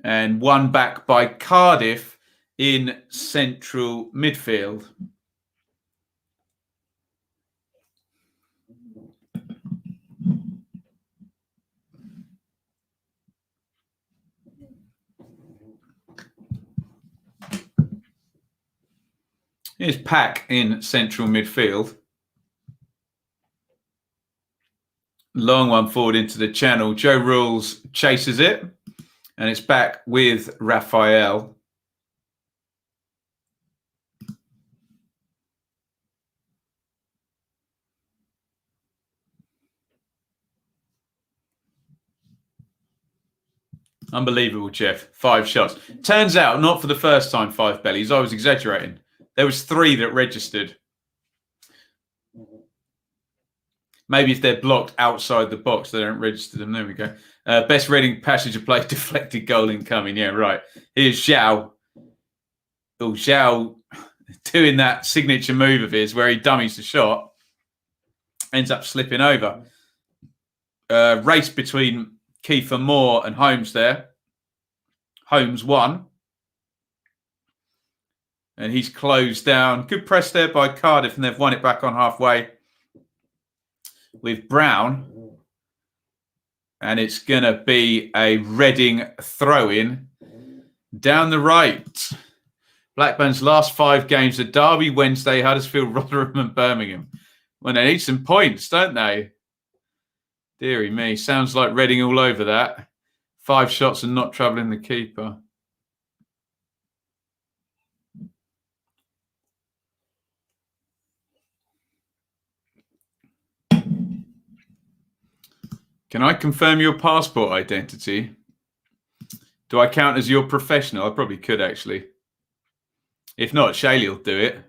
And won back by Cardiff in central midfield. Here's Pack in central midfield. Long one forward into the channel. Joe Rules chases it. And it's back with Raphael. Unbelievable, Jeff. 5 shots. Turns out, not for the first time, 5 bellies. I was exaggerating. There was 3 that registered. Maybe if they're blocked outside the box, they don't register them. There we go. Best Reading passage of play, deflected goal incoming. Yeah, right. Here's Zhao. Oh, Zhao doing that signature move of his where he dummies the shot. Ends up slipping over. Race between Kiefer Moore and Holmes there. Holmes won. And he's closed down. Good press there by Cardiff, and they've won it back on halfway with Brown. And it's going to be a Reading throw-in down the right. Blackburn's last 5 games are Derby, Wednesday, Huddersfield, Rotherham and Birmingham. Well, they need some points, don't they? Deary me. Sounds like Reading all over that. 5 shots and not troubling the keeper. Can I confirm your passport identity? Do I count as your professional? I probably could, actually. If not, Shaylee will do it.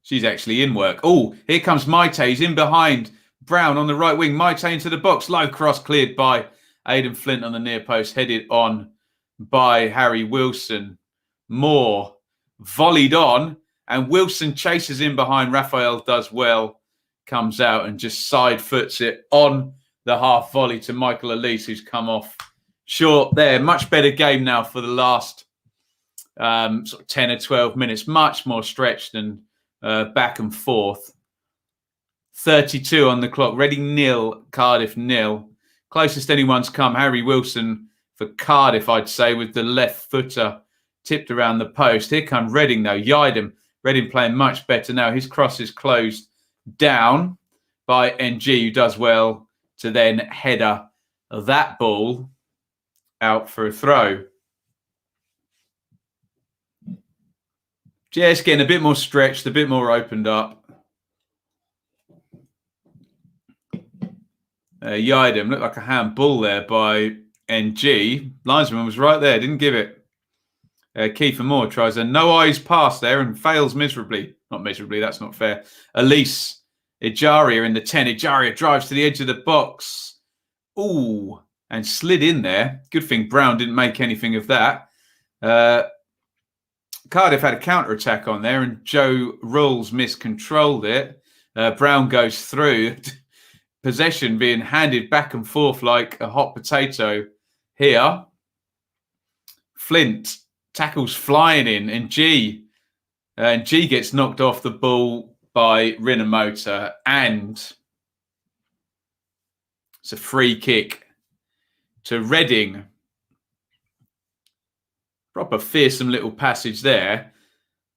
She's actually in work. Oh, here comes Maite. He's in behind Brown on the right wing. Maite into the box. Low cross cleared by Aidan Flint on the near post. Headed on by Harry Wilson. Moore volleyed on. And Wilson chases in behind. Raphael does well. Comes out and just side foots it on the half volley to Michael Elise, who's come off short there. Much better game now for the last sort of 10 or 12 minutes. Much more stretched and back and forth. 32 on the clock. Reading 0, Cardiff 0. Closest anyone's come, Harry Wilson for Cardiff, I'd say, with the left footer tipped around the post. Here come Reading, though. Iain. Reading playing much better now. His cross is closed down by NG, who does well to then header that ball out for a throw. Just getting a bit more stretched, a bit more opened up. Iain looked like a handball there by NG. Linesman was right there, didn't give it. Kiefer Moore tries a no-eyes pass there and fails miserably. Not miserably, that's not fair. Elise Ejaria in the 10. Ejaria drives to the edge of the box. Ooh, and slid in there. Good thing Brown didn't make anything of that. Cardiff had a counter-attack on there and Joe Rules miscontrolled it. Brown goes through. Possession being handed back and forth like a hot potato here. Flint tackles flying in and G gets knocked off the ball by Rinamotor, and it's a free kick to Reading. Proper fearsome little passage there.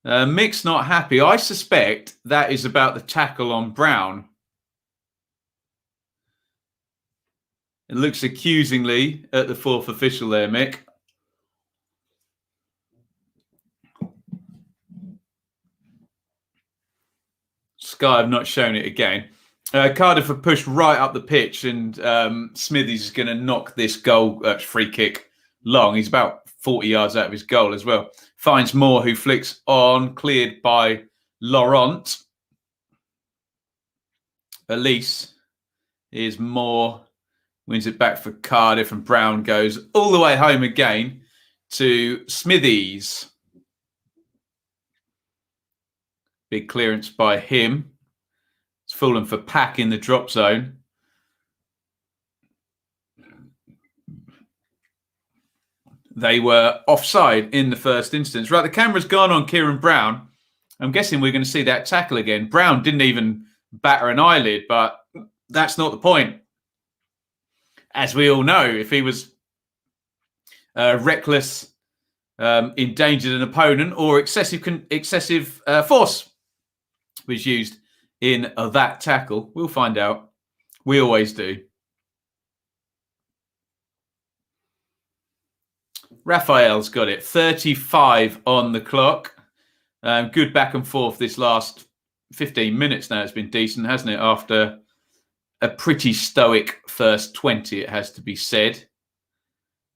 Mick's not happy. I suspect that is about the tackle on Brown. It looks accusingly at the 4th official there, Mick. Sky have not shown it again. Cardiff have pushed right up the pitch, and Smithies is going to knock this goal, free kick, long. He's about 40 yards out of his goal as well. Finds Moore, who flicks on, cleared by Laurent. Elise is Moore, wins it back for Cardiff, and Brown goes all the way home again to Smithies. Big clearance by him. It's fallen for Pack in the drop zone. they were offside in the first instance. Right, the camera's gone on Kieran Brown. I'm guessing we're going to see that tackle again. Brown didn't even batter an eyelid, but that's not the point. As we all know, if he was reckless, endangered an opponent, or excessive force was used in that tackle, we'll find out. We always do. Raphael's got it. 35 on the clock. Good back and forth this last 15 minutes now. It's been decent, hasn't it? After a pretty stoic first 20, it has to be said.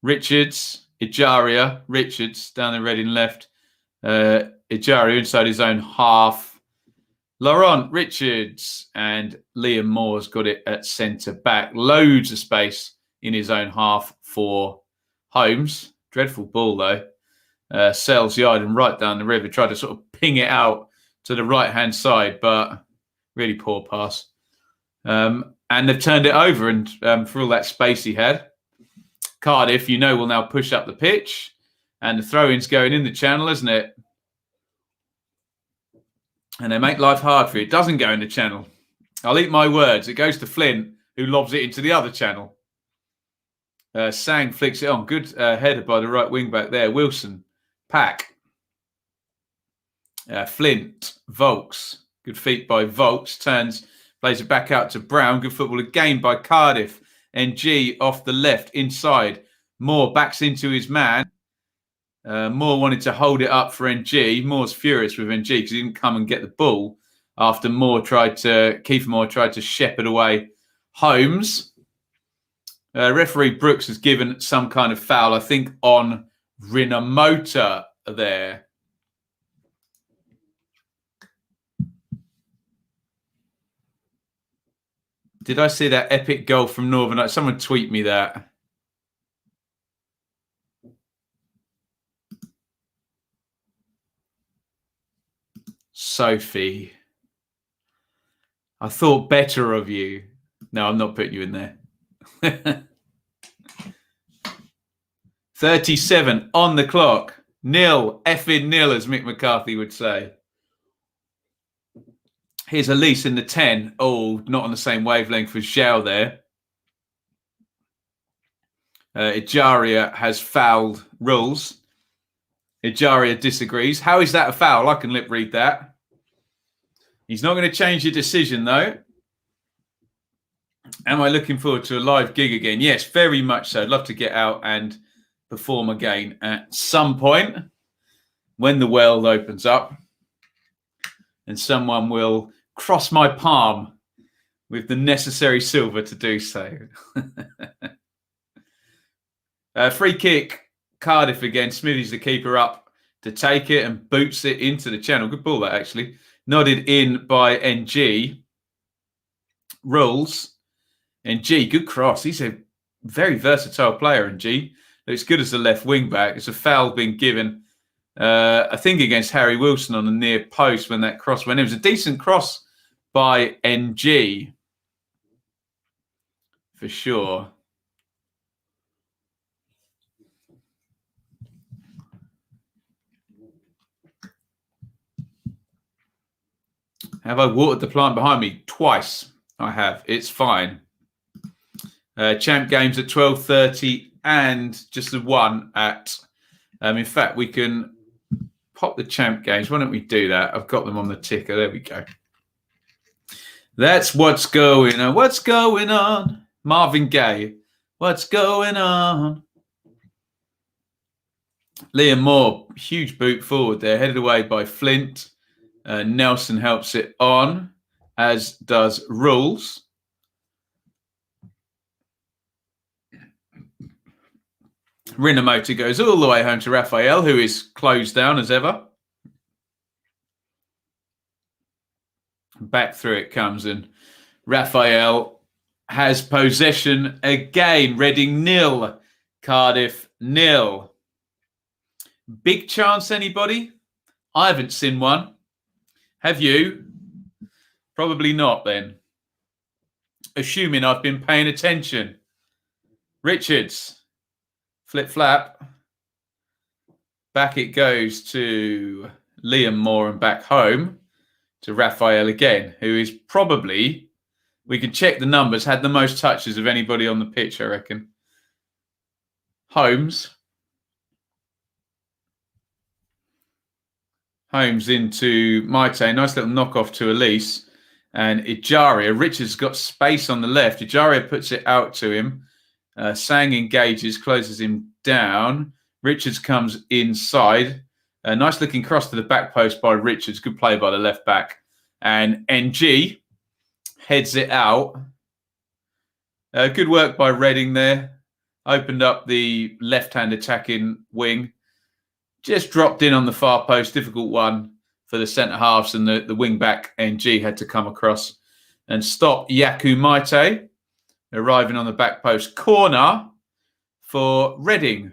Richards, Ejaria, Richards down the Reading left. Ejaria inside his own half. Laurent, Richards, and Liam Moore's got it at centre back. Loads of space in his own half for Holmes. Dreadful ball, though. Sells yard and right down the river. Tried to sort of ping it out to the right-hand side, but really poor pass. And they've turned it over, and for all that space he had, Cardiff, will now push up the pitch, and the throw-in's going in the channel, isn't it? And they make life hard for you. It doesn't go in the channel. I'll eat my words. It goes to Flint, who lobs it into the other channel. Sang flicks it on. Good header by the right wing back there. Wilson, Pack, Flint, Volks. Good feet by Volks. Turns, plays it back out to Brown. Good football again by Cardiff. NG off the left, inside. Moore backs into his man. Moore wanted to hold it up for NG. Moore's furious with NG because he didn't come and get the ball after Kiefer Moore tried to shepherd away Holmes. Referee Brooks has given some kind of foul, I think, on Rinomota there. Did I see that epic goal from Northern? Someone tweet me that. Sophie, I thought better of you. No, I'm not putting you in there. 37 on the clock. Nil, effing nil, as Mick McCarthy would say. Here's Elise in the 10. Oh, not on the same wavelength as Zhao there. Ejaria has fouled rules. Ejaria disagrees. How is that a foul? I can lip read that. He's not going to change your decision, though. Am I looking forward to a live gig again? Yes, very much so. I'd love to get out and perform again at some point when the world opens up and someone will cross my palm with the necessary silver to do so. Free kick, Cardiff again. Smithy's the keeper up to take it and boots it into the channel. Good ball, that actually. Nodded in by NG. Rules. NG, good cross. He's a very versatile player, NG. Looks good as a left wing back. It's a foul being given, I think, against Harry Wilson on the near post when that cross went. It was a decent cross by NG, for sure. Have I watered the plant behind me? Twice. I have. It's fine. Champ games at 12:30 and just the one at... in fact, we can pop the champ games. Why don't we do that? I've got them on the ticker. There we go. That's what's going on. What's going on? Marvin Gaye. What's going on? Liam Moore. Huge boot forward there. Headed away by Flint. Nelson helps it on, as does Rules. Rinomota goes all the way home to Raphael, who is closed down as ever. Back through it comes, and Raphael has possession again. Reading 0, Cardiff 0. Big chance, anybody? I haven't seen one. Have you? Probably not, then. Assuming I've been paying attention. Richards. Flip flap. Back it goes to Liam Moore and back home to Raphael again, who is probably, we can check the numbers, had the most touches of anybody on the pitch, I reckon. Holmes into Maite. Nice little knock-off to Elise. And Ejaria. Richards got space on the left. Ejaria puts it out to him. Sang engages, closes him down. Richards comes inside. A nice looking cross to the back post by Richards. Good play by the left back. And NG heads it out. Good work by Reading there. Opened up the left-hand attacking wing. Just dropped in on the far post. Difficult one for the centre halves, and the wing back NG had to come across and stop Yaku Maite. Arriving on the back post. Corner for Reading.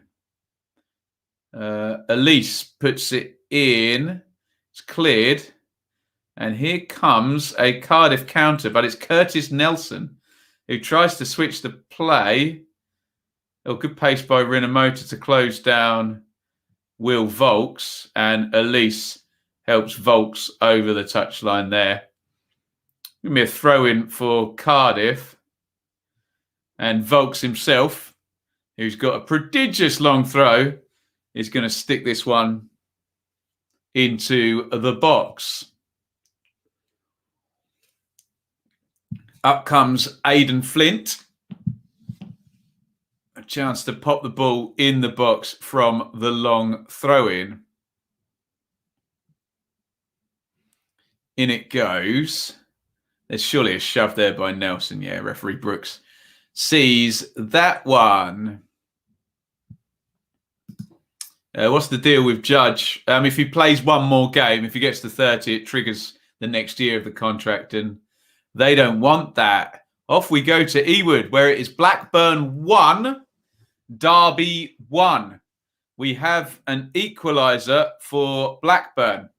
Elise puts it in. It's cleared. And here comes a Cardiff counter, but it's Curtis Nelson who tries to switch the play. Oh, good pace by Rinamoto to close down Will Volks, and Elise helps Volks over the touchline there. Give me a throw-in for Cardiff. And Volks himself, who's got a prodigious long throw, is going to stick this one into the box. Up comes Aidan Flint. A chance to pop the ball in the box from the long throw-in. In it goes. There's surely a shove there by Nelson. Yeah, referee Brooks sees that one. What's the deal with Judge? If he plays one more game, if he gets to 30, it triggers the next year of the contract, and they don't want that. Off we go to Ewood, where it is Blackburn 1, Derby 1. We have an equaliser for Blackburn.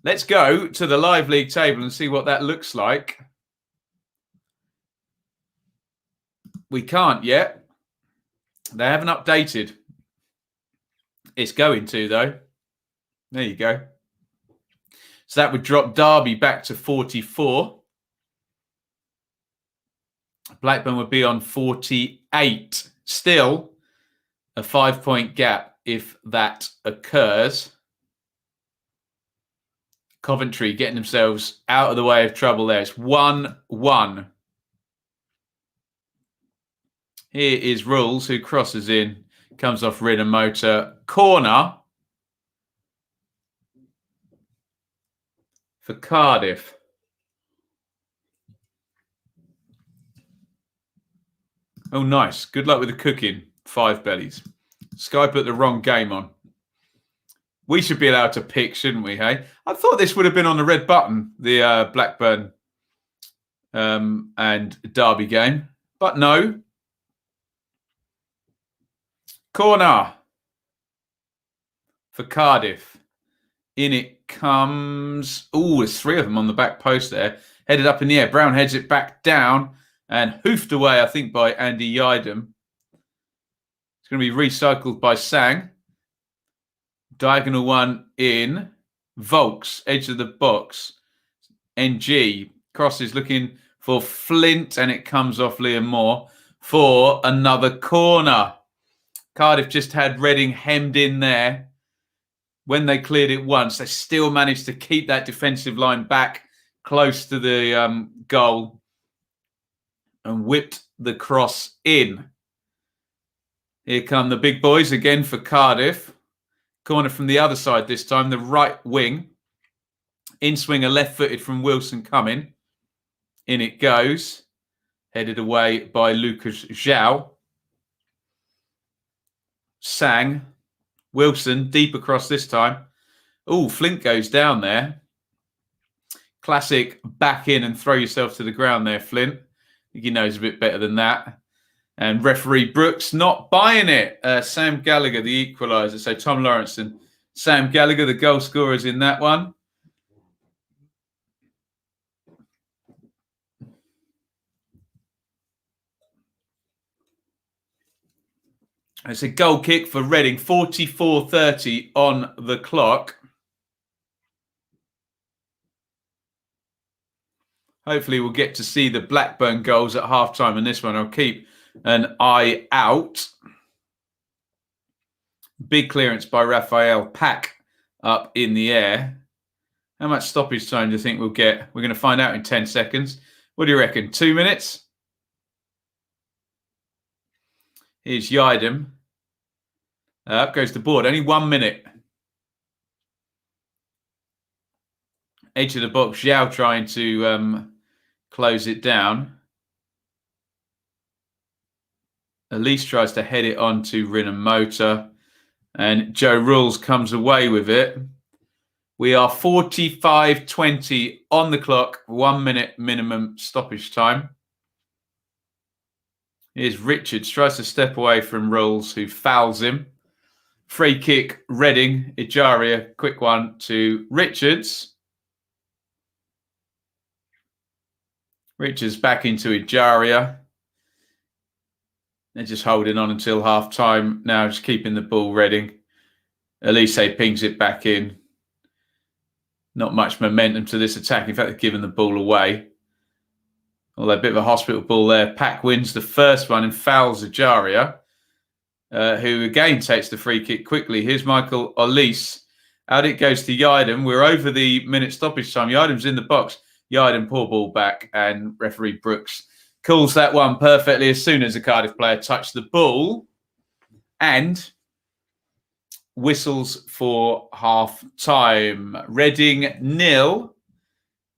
Let's go to the live league table and see what that looks like. We can't yet. They haven't updated. It's going to, though. There you go. So that would drop Derby back to 44. Blackburn would be on 48. Still a 5-point gap if that occurs. Coventry getting themselves out of the way of trouble there. It's 1-1. Here is Rules, who crosses in. Comes off Rinamoto. Corner for Cardiff. Oh, nice. Good luck with the cooking. 5 bellies. Sky put the wrong game on. We should be allowed to pick, shouldn't we, hey? I thought this would have been on the red button, the Blackburn and Derby game. But no. Corner for Cardiff. In it comes... Oh, there's 3 of them on the back post there. Headed up in the air. Brown heads it back down and hoofed away, I think, by Andy Yidem. It's going to be recycled by Sang. Diagonal one in. Volks, edge of the box. NG crosses looking for Flint, and it comes off Liam Moore for another corner. Cardiff just had Reading hemmed in there. When they cleared it once, they still managed to keep that defensive line back close to the goal and whipped the cross in. Here come the big boys again for Cardiff. Corner from the other side this time, the right wing. In swinger left-footed from Wilson coming. In it goes. Headed away by Lucas Zhao. Sang. Wilson deep across this time. Oh, Flint goes down there. Classic back in and throw yourself to the ground there, Flint. I think he knows a bit better than that. And referee Brooks not buying it. Sam Gallagher, the equaliser. So Tom Lawrence and Sam Gallagher, the goal scorers in that one. It's a goal kick for Reading, 44:30 on the clock. Hopefully we'll get to see the Blackburn goals at half-time in this one. I'll keep an eye out. Big clearance by Raphael. Pack up in the air. How much stoppage time do you think we'll get? We're going to find out in 10 seconds. What do you reckon? 2 minutes? Here's Iain. Up goes the board. Only 1 minute. Edge of the box. Xiao trying to close it down. Elise tries to head it on to Rin and Motor. And Joe Rules comes away with it. We are 45:20 on the clock. 1 minute minimum stoppage time. Here's Richards. Tries to step away from Rules, who fouls him. Free kick, Reading. Ejaria, quick one to Richards. Richards back into Ejaria. They're just holding on until half-time now, just keeping the ball Reading. Elise pings it back in. Not much momentum to this attack. In fact, they've given the ball away. Although a bit of a hospital ball there. Pack wins the first one and fouls Ejaria, who again takes the free kick quickly. Here's Michael Elise. Out it goes to Iain. We're over the minute stoppage time. Iain's in the box. Iain poor ball back, and referee Brooks calls that one perfectly as soon as a Cardiff player touched the ball and whistles for half-time. Reading 0,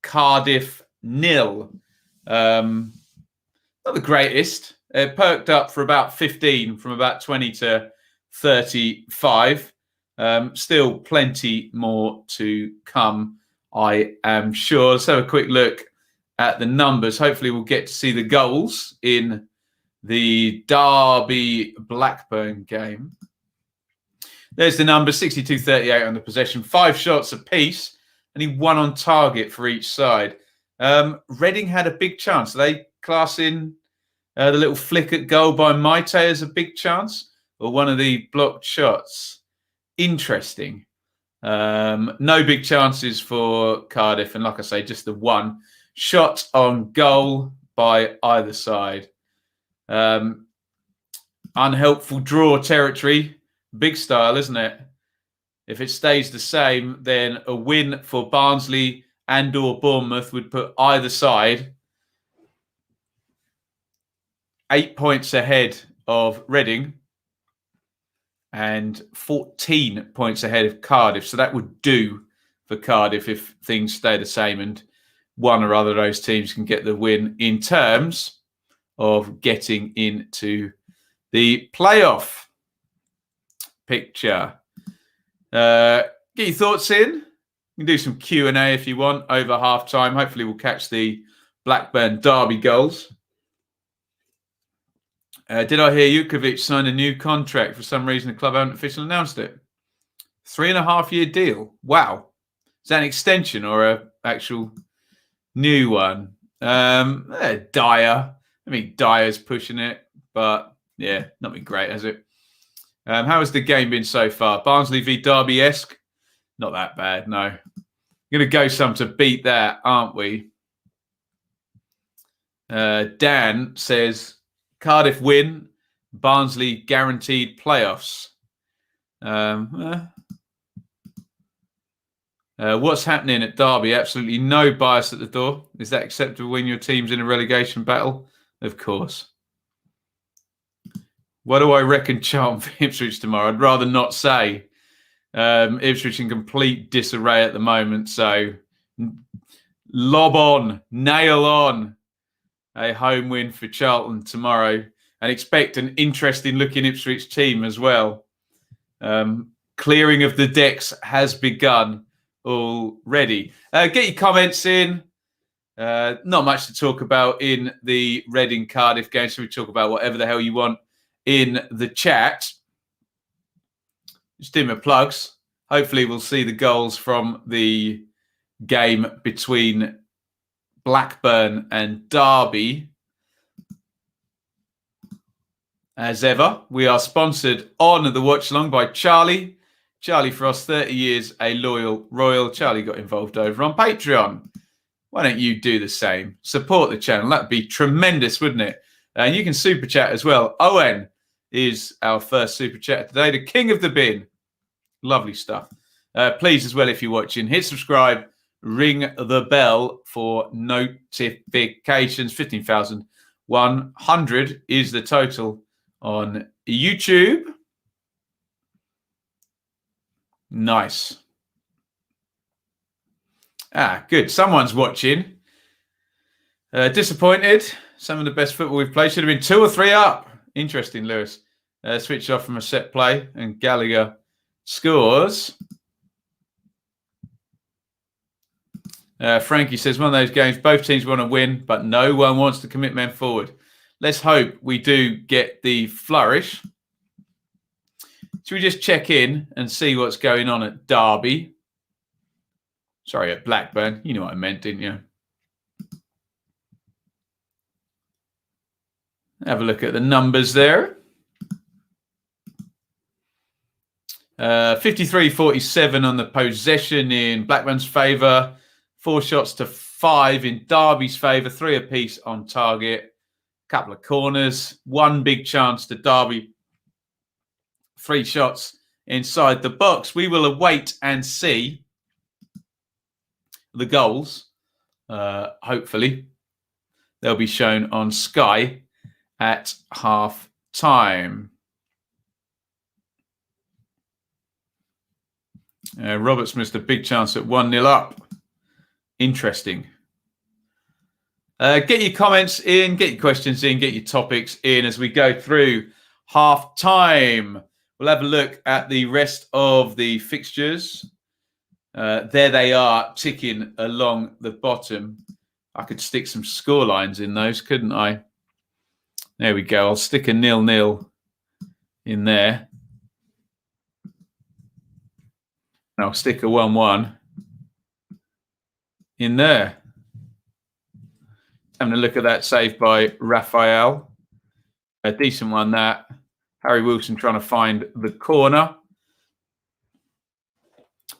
Cardiff 0. Not the greatest. It perked up for about 15, from about 20 to 35. Still plenty more to come, I am sure. Let's have a quick look at the numbers. Hopefully we'll get to see the goals in the Derby-Blackburn game. There's the number, 62-38 on the possession. 5 shots apiece, only 1 on target for each side. Reading had a big chance. They class in the little flick at goal by Maite as a big chance, or one of the blocked shots. Interesting. No big chances for Cardiff, and like I say, just the 1 shot on goal by either side. Unhelpful draw territory. Big style, isn't it? If it stays the same, then a win for Barnsley and or Bournemouth would put either side 8 points ahead of Reading and 14 points ahead of Cardiff. So that would do for Cardiff if things stay the same and one or other of those teams can get the win in terms of getting into the playoff picture. Get your thoughts in. You can do some Q&A if you want over half-time. Hopefully we'll catch the Blackburn Derby goals. Did I hear Jukovic signed a new contract? For some reason, the club haven't officially announced it. 3.5-year deal. Wow. Is that an extension or an actual new one? Dyer. I mean, Dyer's pushing it, but yeah, not been great, has it? How has the game been so far? Barnsley v Derby-esque? Not that bad, no. Going to go some to beat that, aren't we? Dan says, Cardiff win, Barnsley guaranteed playoffs. What's happening at Derby? Absolutely no bias at the door. Is that acceptable when your team's in a relegation battle? Of course. What do I reckon chant for Ipswich tomorrow? I'd rather not say. Ipswich in complete disarray at the moment. So lob on, nail on a home win for Charlton tomorrow, and expect an interesting looking Ipswich team as well. Clearing of the decks has begun already. Get your comments in. Not much to talk about in the Reading Cardiff game, so we talk about whatever the hell you want in the chat. Just do my plugs. Hopefully we'll see the goals from the game between Blackburn and Derby As ever, we are sponsored on the watch along by Charlie. Charlie Frost, 30 years, a loyal royal. Charlie got involved over on Patreon. Why don't you do the same? Support the channel. That'd be tremendous, wouldn't it? And you can super chat as well. Owen is our first super chat today, the king of the bin. Lovely stuff. Please, as well, if you're watching, hit subscribe, ring the bell for notifications. 15,100 is the total on YouTube. Nice. Good. Someone's watching. Disappointed. Some of the best football we've played should have been 2 or 3 up. Interesting, Lewis. Switched off from a set play and Gallagher scores. Frankie says, one of those games, both teams want to win, but no one wants to commit men forward. Let's hope we do get the flourish. Should we just check in and see what's going on at Derby? Sorry, at Blackburn. You know what I meant, didn't you? Have a look at the numbers there. 53-47 on the possession in Blackburn's favour. 4 shots to 5 in Derby's favour. 3 apiece on target. Couple of corners. 1 big chance to Derby. 3 shots inside the box. We will await and see the goals. Hopefully, they'll be shown on Sky at half time. Roberts missed a big chance at 1-0 up. Interesting. Get your comments in, get your questions in, get your topics in as we go through half time. We'll have a look at the rest of the fixtures. There they are, ticking along the bottom. I could stick some score lines in those, couldn't I? There we go. I'll stick a 0-0 in there. And I'll stick a 1-1 in there. Having a look at that save by Raphael. A decent one, that. Harry Wilson trying to find the corner.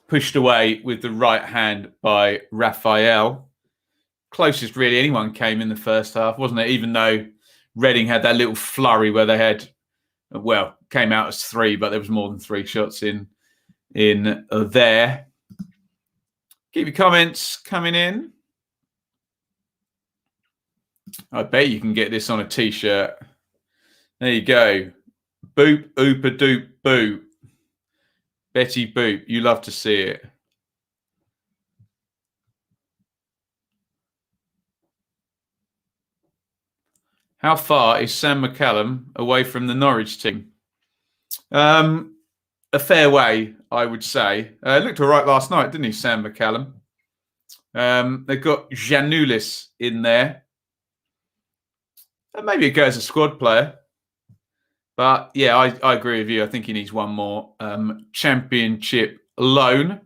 Pushed away with the right hand by Raphael. Closest really anyone came in the first half, wasn't it? Even though Reading had that little flurry where they had, well, came out as 3, but there was more than 3 shots in there. Keep your comments coming in. I bet you can get this on a T-shirt. There you go. Boop, oopa doop, boop. Betty Boop. You love to see it. How far is Sam McCallum away from the Norwich team? A fair way, I would say. Looked all right last night, didn't he, Sam McCallum? They've got Janulis in there. Maybe it goes as a squad player. But, yeah, I agree with you. I think he needs one more championship loan.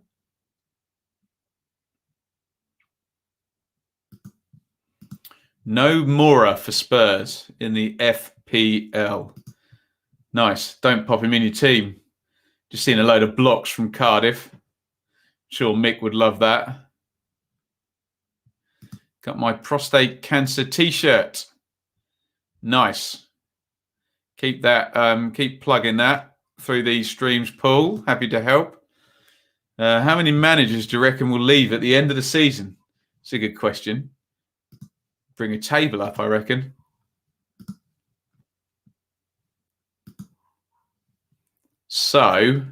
No Mora for Spurs in the FPL. Nice. Don't pop him in your team. Just seen a load of blocks from Cardiff. Sure Mick would love that. Got my prostate cancer T-shirt. Nice. Keep that. Keep plugging that through these streams, Paul. Happy to help. How many managers do you reckon will leave at the end of the season? It's a good question. Bring a table up, I reckon. So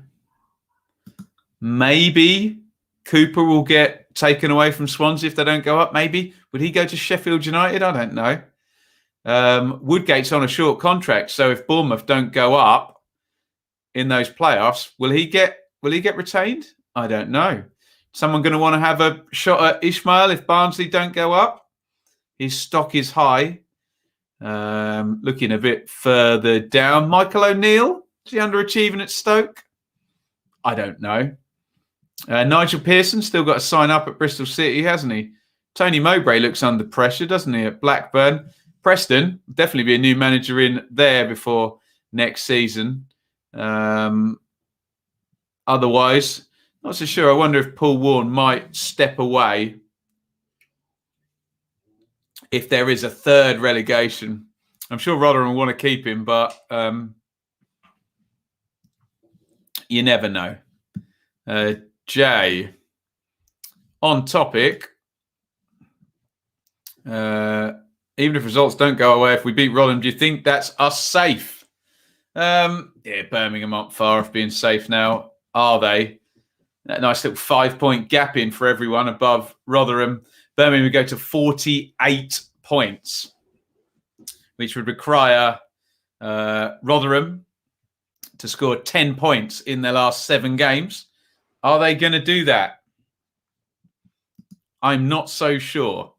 maybe Cooper will get taken away from Swansea if they don't go up. Maybe. Would he go to Sheffield United? I don't know. Woodgate's on a short contract, so if Bournemouth don't go up in those playoffs, will he get retained? I don't know. Someone going to want to have a shot at Ishmael if Barnsley don't go up? His stock is high. Looking a bit further down. Michael O'Neill, is he underachieving at Stoke? I don't know. Nigel Pearson still got to sign up at Bristol City, hasn't he? Tony Mowbray looks under pressure, doesn't he, at Blackburn? Preston, definitely be a new manager in there before next season. Otherwise, not so sure. I wonder if Paul Vaughan might step away if there is a third relegation. I'm sure Rotherham will want to keep him, but you never know. Jay, on topic, even if results don't go away, if we beat Rotherham, do you think that's us safe? Yeah, Birmingham aren't far off being safe now, are they? That nice little 5-point gap in for everyone above Rotherham. Birmingham would go to 48 points, which would require Rotherham to score 10 points in their last 7 games. Are they going to do that? I'm not so sure.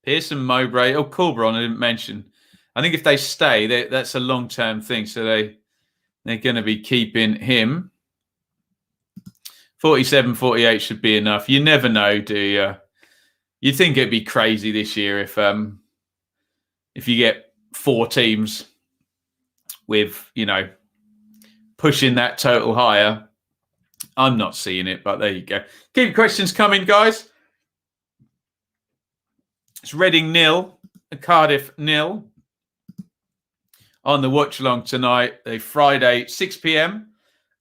Pearson, Mowbray, Coulbron I didn't mention. I think if they stay, that's a long-term thing. So they're going to be keeping him. 47, 48 should be enough. You never know, do you? You'd think it'd be crazy this year if you get 4 teams with, pushing that total higher. I'm not seeing it, but there you go. Keep questions coming, guys. It's Reading 0, Cardiff 0 on the watch along tonight, a Friday 6 p.m.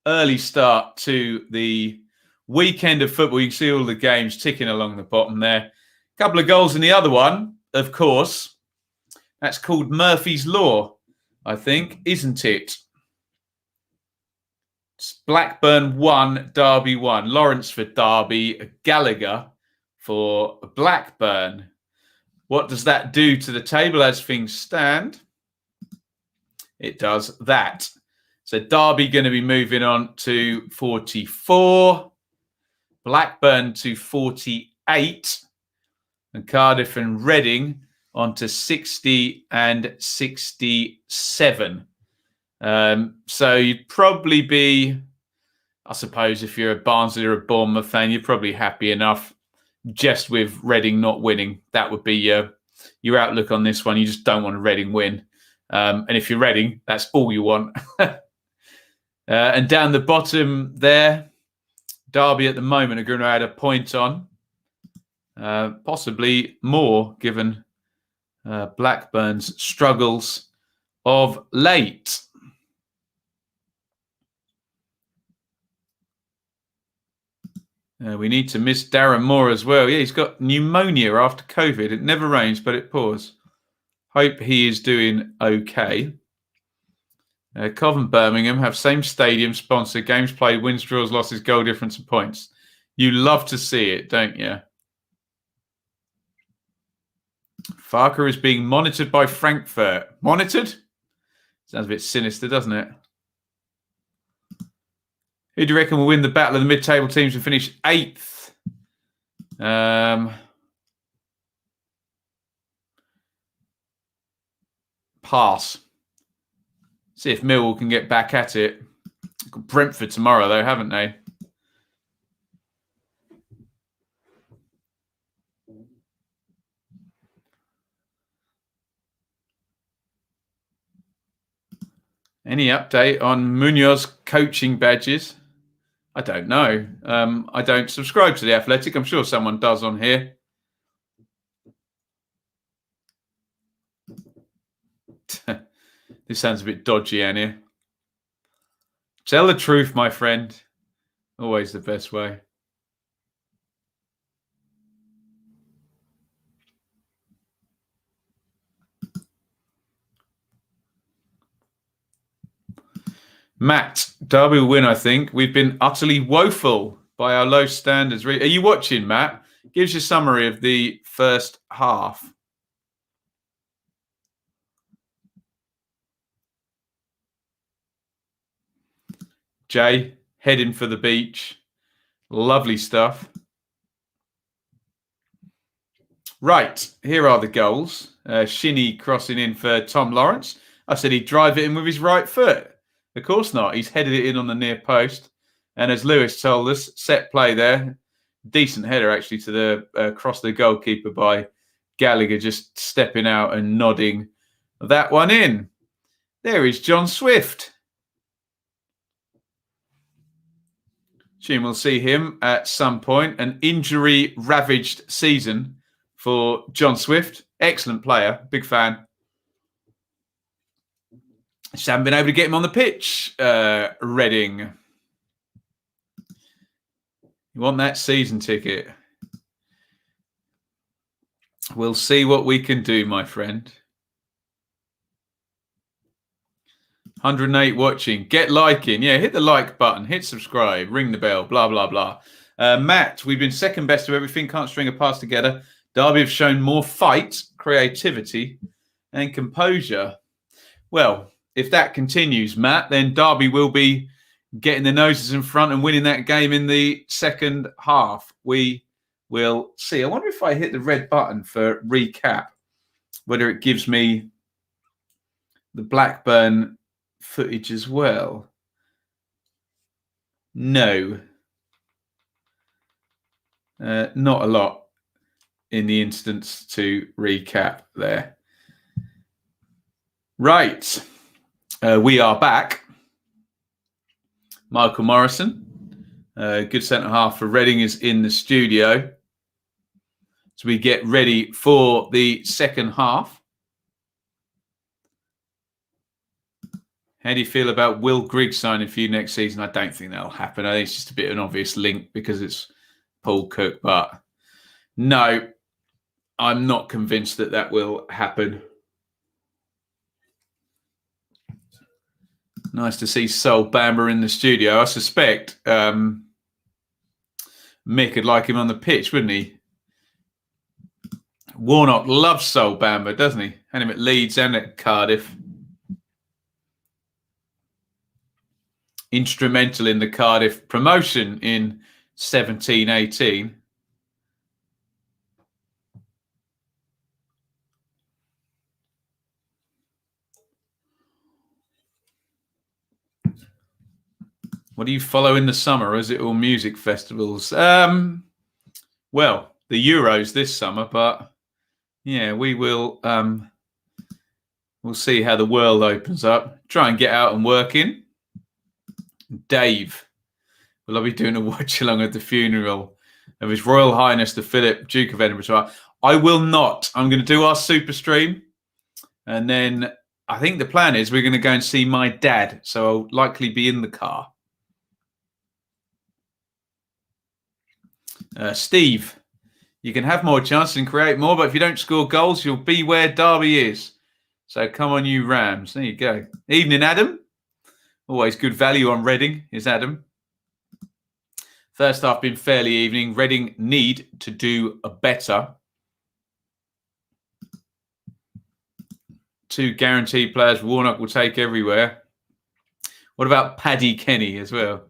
early start to the weekend of football. You can see all the games ticking along the bottom there. A couple of goals in the other one, of course. That's called Murphy's Law, I think, isn't it? It's Blackburn 1, Derby 1. Lawrence for Derby, Gallagher for Blackburn. What does that do to the table as things stand? It does that. So Derby going to be moving on to 44. Blackburn to 48. And Cardiff and Reading on to 60 and 67. So you'd probably be, I suppose, if you're a Barnsley or a Bournemouth fan, you're probably happy enough just with Reading not winning. That would be your outlook on this one. You just don't want a Reading win. And if you're Reading, that's all you want. And down the bottom there, Derby at the moment are going to add a point on. Possibly more, given Blackburn's struggles of late. We need to miss Darren Moore as well. Yeah, he's got pneumonia after COVID. It never rains, but it pours. Hope he is doing okay. Covent Birmingham have same stadium sponsor. Games played, wins, draws, losses, goal difference and points. You love to see it, don't you? Farker is being monitored by Frankfurt. Monitored? Sounds a bit sinister, doesn't it? Who do you reckon will win the battle of the mid-table teams and finish 8th? Pass. See if Millwall can get back at it. Got Brentford tomorrow, though, haven't they? Any update on Munoz coaching badges? I don't know. I don't subscribe to The Athletic. I'm sure someone does on here. This sounds a bit dodgy, Annie. Tell the truth, my friend. Always the best way. Matt, Derby will win, I think. We've been utterly woeful by our low standards. Are you watching, Matt? Gives you a summary of the first half. Jay, heading for the beach. Lovely stuff. Right, here are the goals. Shinnie crossing in for Tom Lawrence. I said he'd drive it in with his right foot. Of course not. He's headed it in on the near post. And as Lewis told us, set play there. Decent header, actually, to the cross the goalkeeper by Gallagher, just stepping out and nodding that one in. There is John Swift. Assume we'll see him at some point. An injury-ravaged season for John Swift. Excellent player. Big fan. Just haven't been able to get him on the pitch, Reading. You want that season ticket? We'll see what we can do, my friend. 108 watching. Get liking. Yeah, hit the like button. Hit subscribe. Ring the bell. Blah, blah, blah. Matt, we've been second best of everything. Can't string a pass together. Derby have shown more fight, creativity, and composure. Well, if that continues, Matt, then Derby will be getting their noses in front and winning that game in the second half. We will see. I wonder if I hit the red button for recap, whether it gives me the Blackburn footage as well. No. Not a lot in the instance to recap there. Right. We are back. Michael Morrison, good centre half for Reading, is in the studio. So we get ready for the second half. How do you feel about Will Grigg signing for you next season? I don't think that'll happen. I think it's just a bit of an obvious link because it's Paul Cook. But no, I'm not convinced that that will happen. Nice to see Sol Bamba in the studio. I suspect Mick would like him on the pitch, wouldn't he? Warnock loves Sol Bamba, doesn't he? Had him at Leeds and at Cardiff. Instrumental in the Cardiff promotion in 17-18. What do you follow in the summer? Is it all music festivals? Well, the Euros this summer, but yeah, we will. We'll see how the world opens up. Try and get out and work in. Dave, will I be doing a watch along at the funeral of His Royal Highness the Philip, Duke of Edinburgh? I will not. I'm going to do our super stream, and then I think the plan is we're going to go and see my dad. So I'll likely be in the car. Steve, you can have more chances and create more, but if you don't score goals, you'll be where Derby is. So come on, you Rams. There you go. Evening, Adam. Always good value on Reading, is Adam. First half been fairly evening. Reading need to do a better. 2 guaranteed players Warnock will take everywhere. What about Paddy Kenny as well?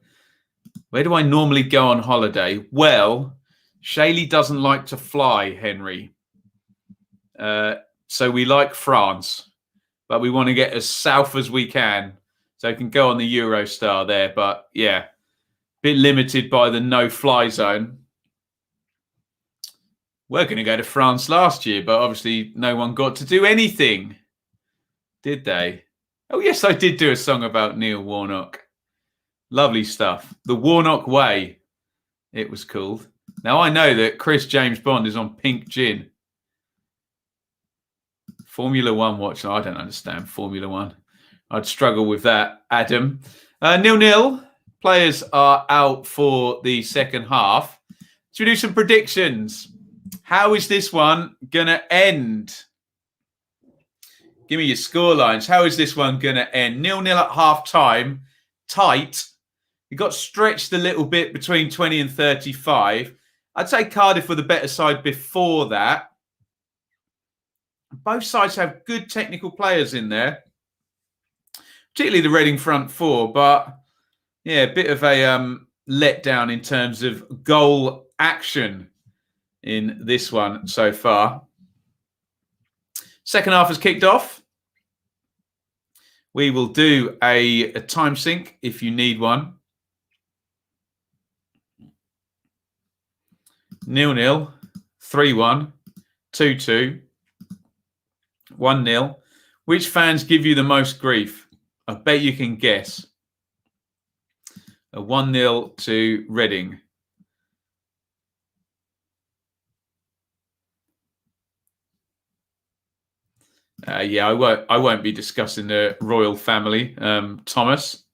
Where do I normally go on holiday? Well, Shaley doesn't like to fly, Henry. So we like France, but we want to get as south as we can. So I can go on the Eurostar there. But yeah, a bit limited by the no-fly zone. We're going to go to France last year, but obviously no one got to do anything. Did they? Oh, yes, I did do a song about Neil Warnock. Lovely stuff. The Warnock Way, it was called. Now, I know that Chris James Bond is on pink gin. Formula One watch. I don't understand Formula One. I'd struggle with that, Adam. 0-0. Players are out for the second half. Should we do some predictions? How is this one going to end? Give me your score lines. How is this one going to end? 0-0 at half-time. Tight. It got stretched a little bit between 20 and 35. I'd say Cardiff were the better side before that. Both sides have good technical players in there, particularly the Reading front four. But yeah, a bit of a letdown in terms of goal action in this one so far. Second half has kicked off. We will do a time sync if you need one. 0-0, 3-1, 2-2, 1-0, Which fans give you the most grief? I bet you can guess. A 1-0 to Reading. Yeah, I won't be discussing the royal family, Thomas.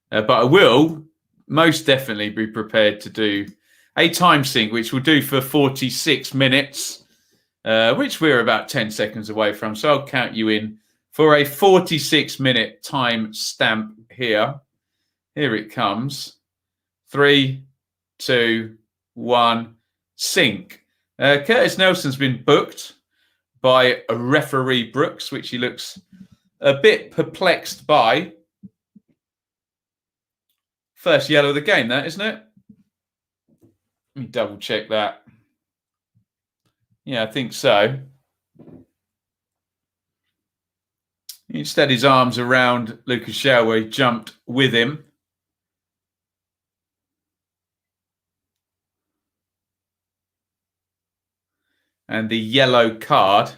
But I will most definitely be prepared to do a time sync, which we'll do for 46 minutes, which we're about 10 seconds away from. So I'll count you in for a 46-minute time stamp here. Here it comes. 3, 2, 1, sync. Curtis Nelson's been booked by referee Brooks, which he looks a bit perplexed by. First yellow of the game, that, isn't it? Let me double check that. Yeah, I think so. He instead his arms around Lucas Shell, where he jumped with him. And the yellow card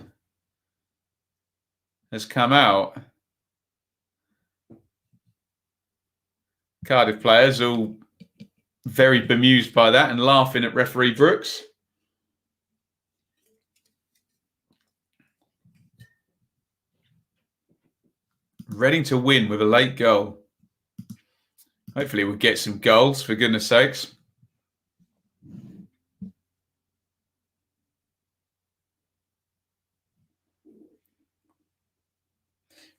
has come out. Cardiff players all very bemused by that and laughing at referee Brooks. Reading to win with a late goal. Hopefully we'll get some goals, for goodness sakes.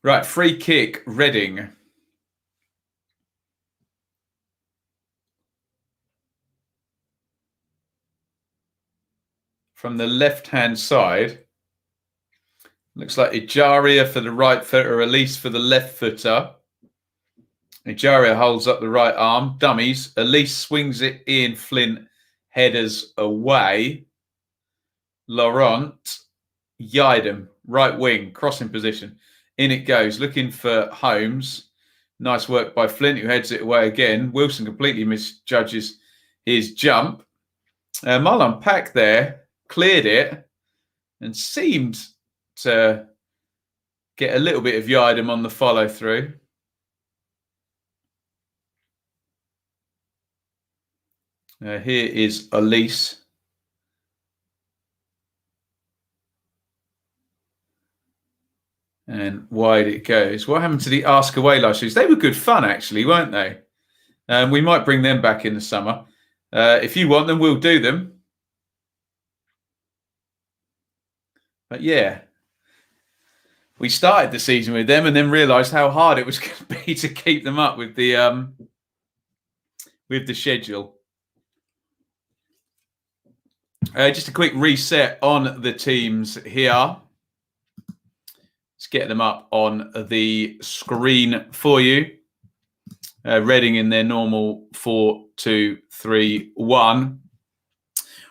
Right, free kick, Reading. From the left-hand side. Looks like Ejaria for the right footer, Elise for the left footer. Ejaria holds up the right arm. Dummies. Elise swings it in. Flint headers away. Laurent. Yidem, right wing, crossing position. In it goes, looking for Holmes. Nice work by Flint, who heads it away again. Wilson completely misjudges his jump. Marlon Pack there cleared it and seemed to get a little bit of Yidem on the follow through. Here is Elise. And wide it goes. What happened to the Ask Away live streams? They were good fun, actually, weren't they? We might bring them back in the summer. If you want them, we'll do them. But yeah, we started the season with them and then realised how hard it was going to be to keep them up with the schedule. Just a quick reset on the teams here. Let's get them up on the screen for you. Reading in their normal 4-2-3-1.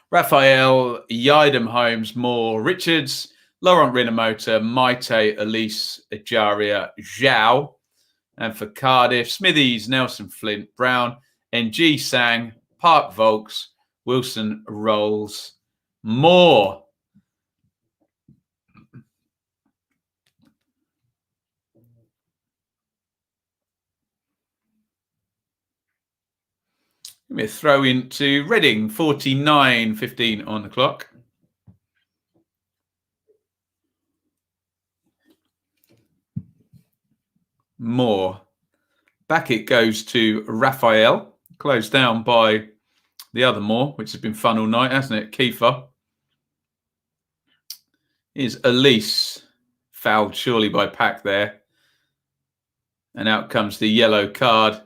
Raphael, Yidem, Holmes, Moore, Richards, Laurent Rinomota, Maite, Elise, Ejaria, Zhao. And for Cardiff, Smithies, Nelson, Flint, Brown, NG, Sang, Park, Volks, Wilson, Rolls, Moore. Give me a throw into Reading, 49:15 on the clock. Moore. Back it goes to Raphael. Closed down by the other Moore, which has been fun all night, hasn't it? Kiefer. Is Elise. Fouled surely by Pack there. And out comes the yellow card.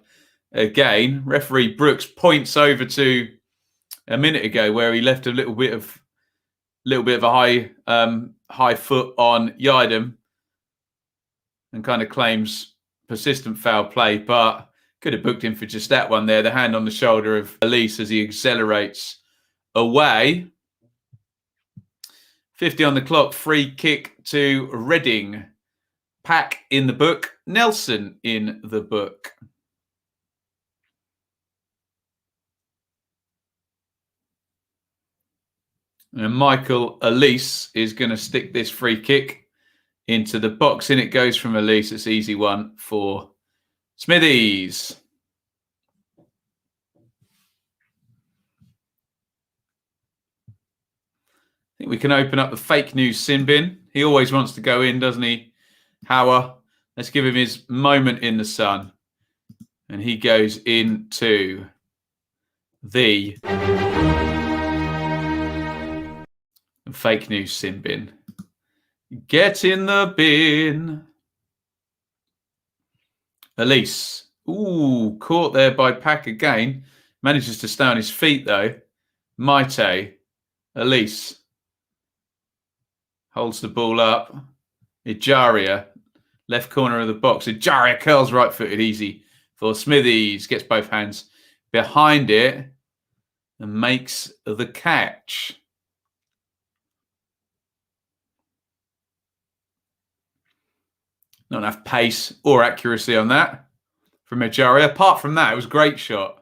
Again, referee Brooks points over to a minute ago where he left a little bit of a high foot on Yidem and kind of claims persistent foul play, but could have booked him for just that one there. The hand on the shoulder of Elise as he accelerates away. 50 on the clock, free kick to Reading. Pack in the book, Nelson in the book. And Michael Elise is going to stick this free kick into the box. In it goes from Elise. It's an easy one for Smithies. I think we can open up the fake news sin bin. He always wants to go in, doesn't he, Howard? Let's give him his moment in the sun. And he goes into the fake news sin bin. Get in the bin. Elise. Ooh, caught there by Pack again. Manages to stay on his feet, though. Maite. Elise. Holds the ball up. Ejaria. Left corner of the box. Ejaria curls right-footed, easy for Smithies. Gets both hands behind it and makes the catch. Not enough pace or accuracy on that from Ejaria. Apart from that, it was a great shot.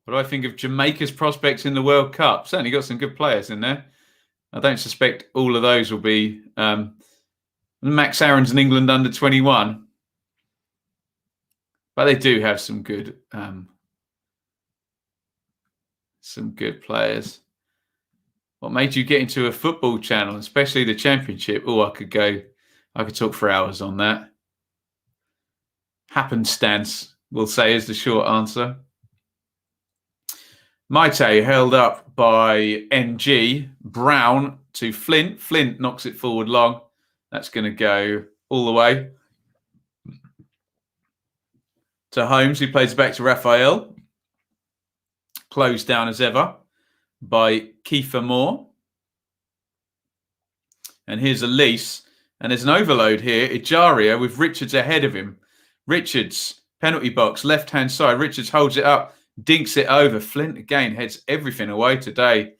What do I think of Jamaica's prospects in the World Cup? Certainly got some good players in there. I don't suspect all of those will be Max Aaron's in England under 21. But they do have some good players. What made you get into a football channel, especially the Championship? Oh, I could talk for hours on that. Happenstance, we'll say, is the short answer. Maite held up by NG. Brown to Flint. Flint knocks it forward long. That's going to go all the way to Holmes, who plays back to Raphael. Closed down as ever by Kiefer Moore. And here's Elise. And there's an overload here. Ejaria with Richards ahead of him. Richards, penalty box, left-hand side. Richards holds it up, dinks it over. Flint, again, heads everything away today.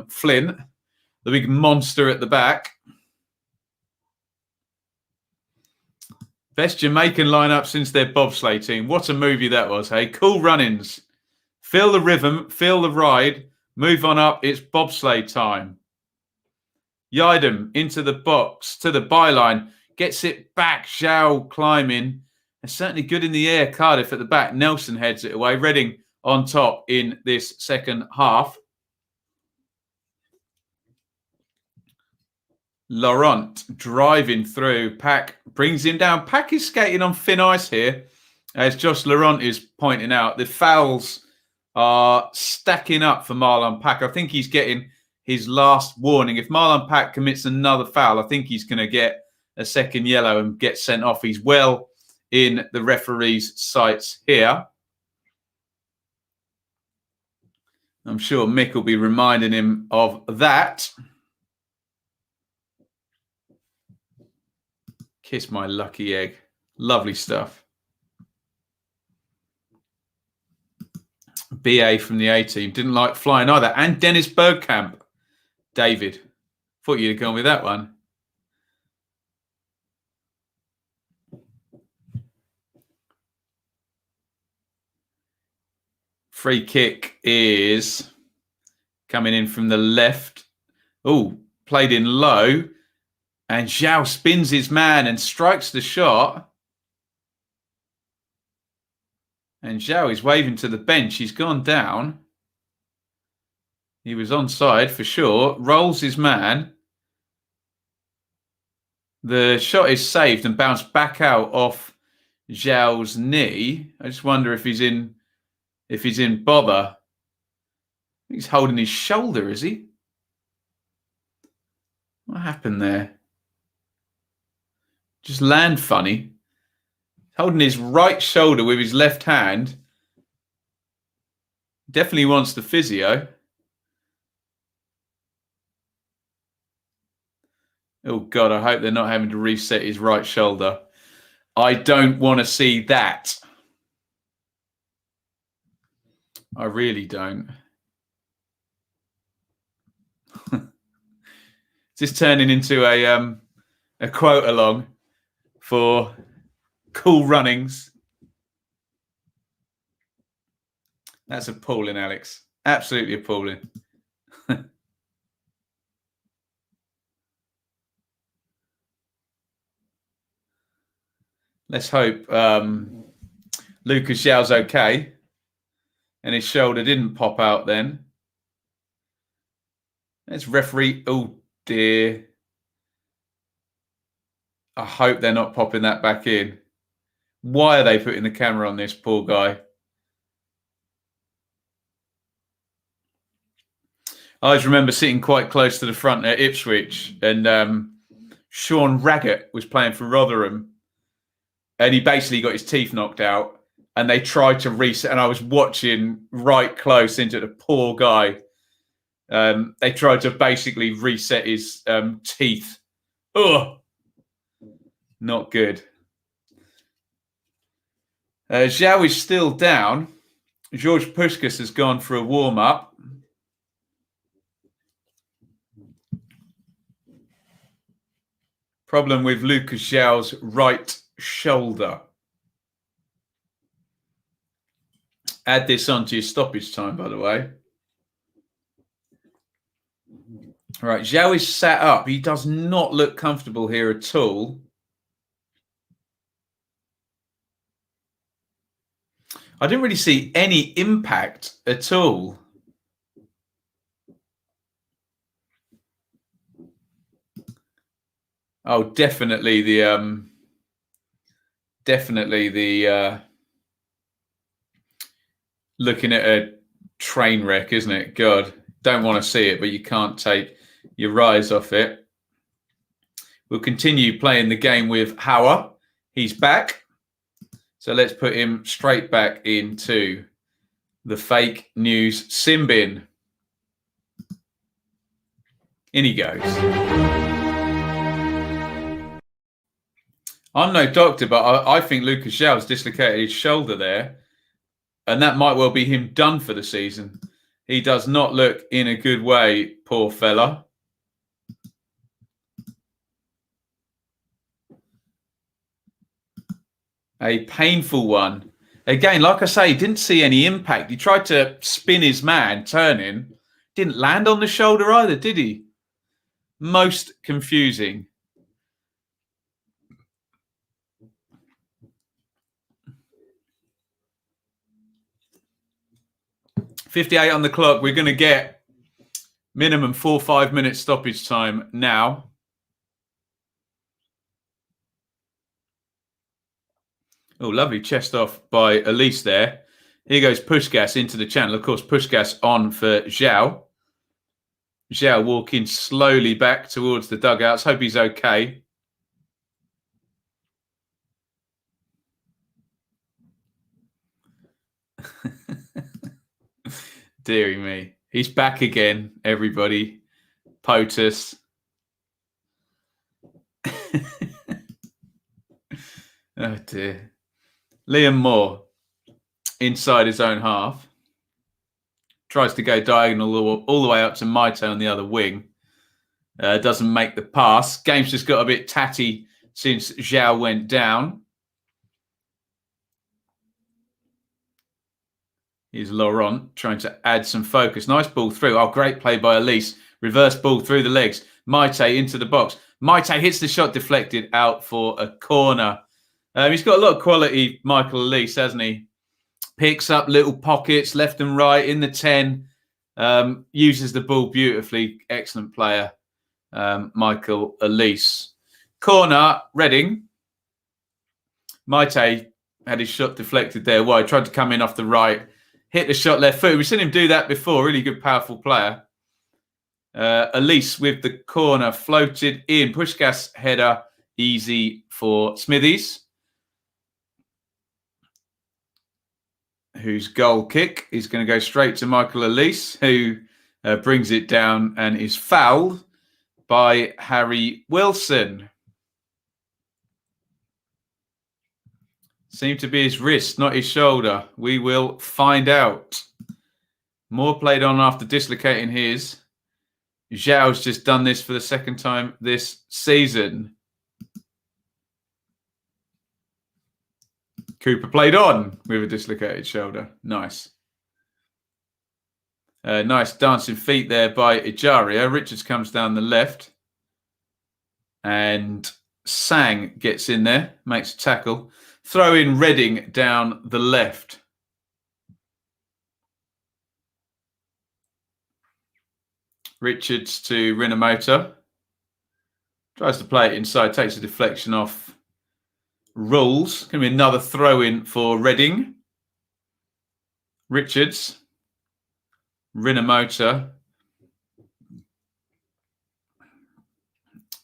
Flint, the big monster at the back. Best Jamaican lineup since their bobsleigh team. What a movie that was, hey? Cool run-ins. Feel the rhythm, feel the ride. Move on up. It's bobsleigh time. Yidem into the box, to the byline. Gets it back. Zhao climbing. And certainly good in the air. Cardiff at the back. Nelson heads it away. Reading on top in this second half. Laurent driving through. Pack brings him down. Pack is skating on thin ice here. As Josh Laurent is pointing out, the fouls are stacking up for Marlon Pack. I think he's getting his last warning. If Marlon Pack commits another foul, I think he's going to get a second yellow and get sent off. He's well in the referee's sights here. I'm sure Mick will be reminding him of that. Kiss my lucky egg. Lovely stuff. BA from the A team. Didn't like flying either. And Dennis Bergkamp. David. Thought you'd have gone with that one. Free kick is coming in from the left. Oh, played in low. And Zhao spins his man and strikes the shot. And Zhao is waving to the bench. He's gone down. He was onside for sure. Rolls his man. The shot is saved and bounced back out off Zhao's knee. I just wonder if he's in bother. He's holding his shoulder, is he? What happened there? Just land funny. Holding his right shoulder with his left hand. Definitely wants the physio. Oh, God, I hope they're not having to reset his right shoulder. I don't want to see that. I really don't. Is this turning into a quote along for cool runnings? That's appalling, Alex. Absolutely appalling. Let's hope Lucas Xiao's okay. And his shoulder didn't pop out then. There's referee. Oh, dear. I hope they're not popping that back in. Why are they putting the camera on this poor guy? I always remember sitting quite close to the front at Ipswich, and Sean Raggett was playing for Rotherham, and he basically got his teeth knocked out, and they tried to reset, and I was watching right close into the poor guy. They tried to basically reset his teeth. Ugh. Not good. Xiao is still down. George Puskas has gone for a warm-up. Problem with Lucas Xiao's right shoulder. Add this onto your stoppage time, by the way. All right, Xiao is sat up. He does not look comfortable here at all. I didn't really see any impact at all. Oh, definitely the looking at a train wreck, isn't it? God, don't want to see it, but you can't take your eyes off it. We'll continue playing the game with Hauer. He's back. So let's put him straight back into the fake news sin bin. In he goes. I'm no doctor, but I think Lucas Xiao's dislocated his shoulder there. And that might well be him done for the season. He does not look in a good way, poor fella. A painful one. Again, like I say, didn't see any impact. He tried to spin his man, turning. Didn't land on the shoulder either, did he? Most confusing. .58 on the clock. We're going to get minimum 4 or 5 minutes stoppage time now. Oh, lovely chest off by Elise there. Here goes Pushgas into the channel. Of course, Pushgas on for Xiao. Xiao walking slowly back towards the dugouts. Hope he's okay. Deary me. He's back again, everybody. POTUS. Oh, dear. Liam Moore inside his own half. Tries to go diagonal all the way up to Maite on the other wing. Doesn't make the pass. Game's just got a bit tatty since Xiao went down. Here's Laurent trying to add some focus. Nice ball through. Oh, great play by Elise. Reverse ball through the legs. Maite into the box. Maite hits the shot deflected out for a corner. He's got a lot of quality, Michael Elise, hasn't he? Picks up little pockets left and right in the 10. Uses the ball beautifully. Excellent player, Michael Elise. Corner, Reading. Maite had his shot deflected there wide. Tried to come in off the right. Hit the shot left foot. We've seen him do that before. Really good, powerful player. Elise with the corner floated in. Pushgas header. Easy for Smithies. Whose goal kick is going to go straight to Michael Elise, who brings it down and is fouled by Harry Wilson. Seemed to be his wrist, not his shoulder. We will find out. Moore played on after dislocating his. Xiao's just done this for the second time this season. Cooper played on with a dislocated shoulder. Nice. Nice dancing feet there by Ejaria. Richards comes down the left. And Sang gets in there, makes a tackle. Throw in Reading down the left. Richards to Rinomota. Tries to play it inside, takes a deflection off Rules. Going to be another throw-in for Reading. Richards. Rinomota.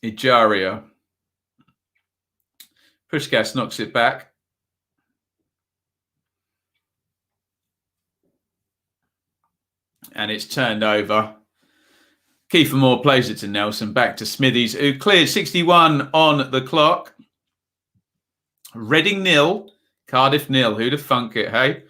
Ijaria. Pushkas knocks it back. And it's turned over. Kiefer Moore plays it to Nelson, back to Smithies, who cleared 61 on the clock. Reading 0, Cardiff 0. Who'd have thunk it, hey?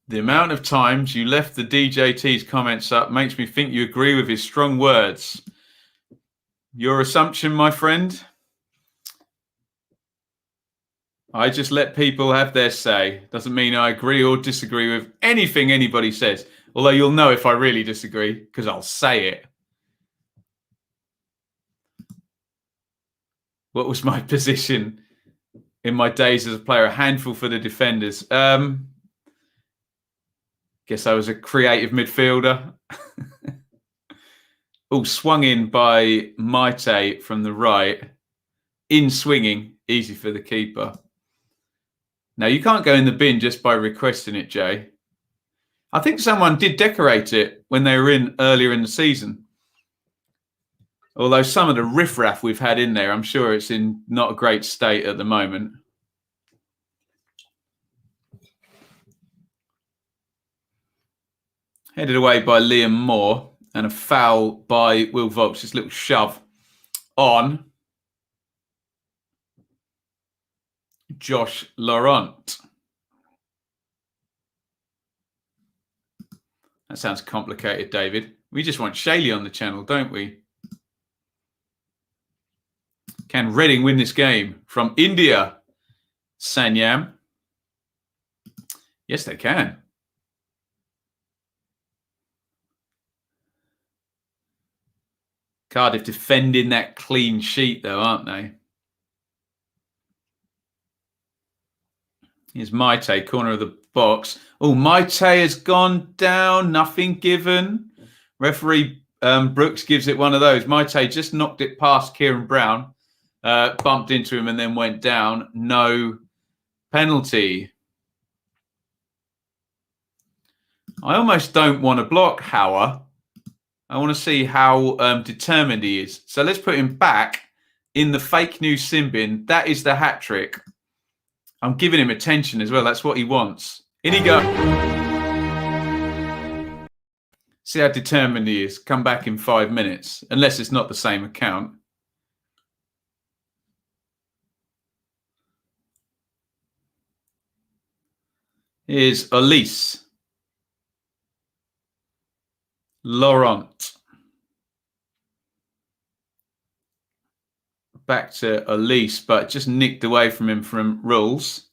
The amount of times you left the DJT's comments up makes me think you agree with his strong words. Your assumption, my friend? I just let people have their say. Doesn't mean I agree or disagree with anything anybody says. Although you'll know if I really disagree, because I'll say it. What was my position in my days as a player? A handful for the defenders. Guess I was a creative midfielder. Oh, swung in by Maite from the right. In swinging, easy for the keeper. Now, you can't go in the bin just by requesting it, Jay. I think someone did decorate it when they were in earlier in the season. Although some of the riffraff we've had in there, I'm sure it's in not a great state at the moment. Headed away by Liam Moore, and a foul by Will Volks. This little shove on Josh Laurent. That sounds complicated, David. We just want Shaylee on the channel, don't we? Can Reading win this game? From India, Sanyam. Yes, they can. Cardiff defending that clean sheet, though, aren't they? Here's Maite, corner of the box. Oh, Maite has gone down. Nothing given. Referee Brooks gives it one of those. Maite just knocked it past Kieran Brown, bumped into him and then went down. No penalty. I almost don't want to block Hauer. I want to see how determined he is. So let's put him back in the fake news sin bin. That is the hat trick. I'm giving him attention as well. That's what he wants. In he goes. See how determined he is. Come back in 5 minutes. Unless it's not the same account. Here's Elise. Laurent. Back to Elise, but just nicked away from him from Rules.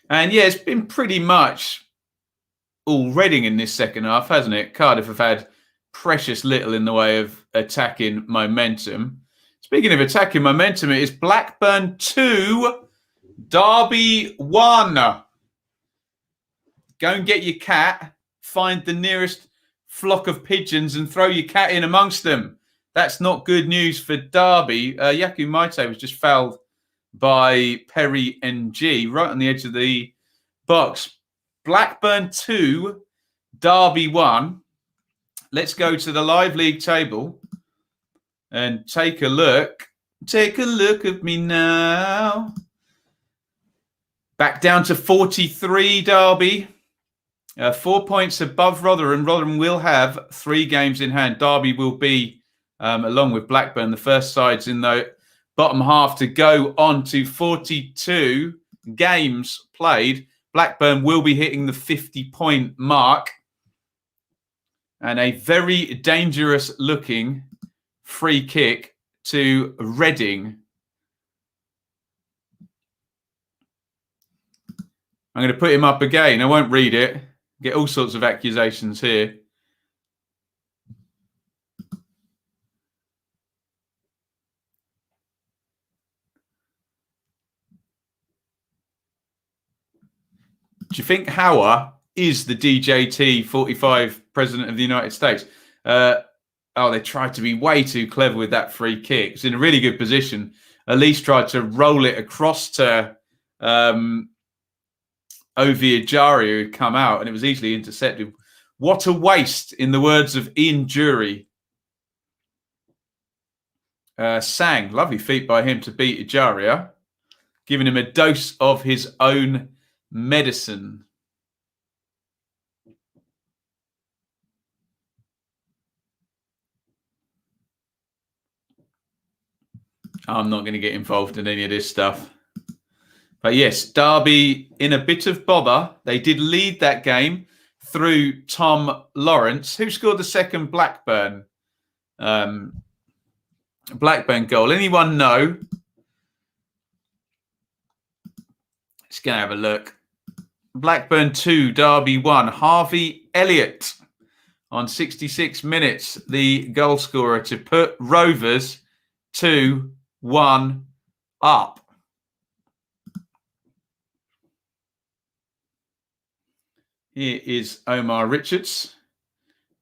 And yeah, it's been pretty much all Reading in this second half, hasn't it? Cardiff have had precious little in the way of attacking momentum. Speaking of attacking momentum, it is Blackburn 2, Derby 1. Go and get your cat, find the nearest flock of pigeons and throw your cat in amongst them. That's not good news for Derby. Yaku Maite was just fouled by Perry NG right on the edge of the box. Blackburn 2, Derby 1. Let's go to the live league table and take a look. Take a look at me now. Back down to 43, Derby. 4 points above Rotherham. Rotherham will have 3 games in hand. Derby will be, along with Blackburn, the first sides in the bottom half to go on to 42 games played. Blackburn will be hitting the 50-point mark. And a very dangerous-looking free kick to Reading. I'm going to put him up again. I won't read it. Get all sorts of accusations here. Do you think Hauer is the DJT 45 President of the United States? They tried to be way too clever with that free kick. It's in a really good position. Elise tried to roll it across to Ovi Ajari, who had come out, and it was easily intercepted. What a waste, in the words of Iain Drury. Sang, lovely feat by him to beat Ajaria, giving him a dose of his own medicine. I'm not going to get involved in any of this stuff. But yes, Derby in a bit of bother. They did lead that game through Tom Lawrence. Who scored the second Blackburn goal? Anyone know? Let's go have a look. Blackburn 2, Derby 1. Harvey Elliott on 66 minutes, the goal scorer to put Rovers 2-1 up. Here is Omar Richards.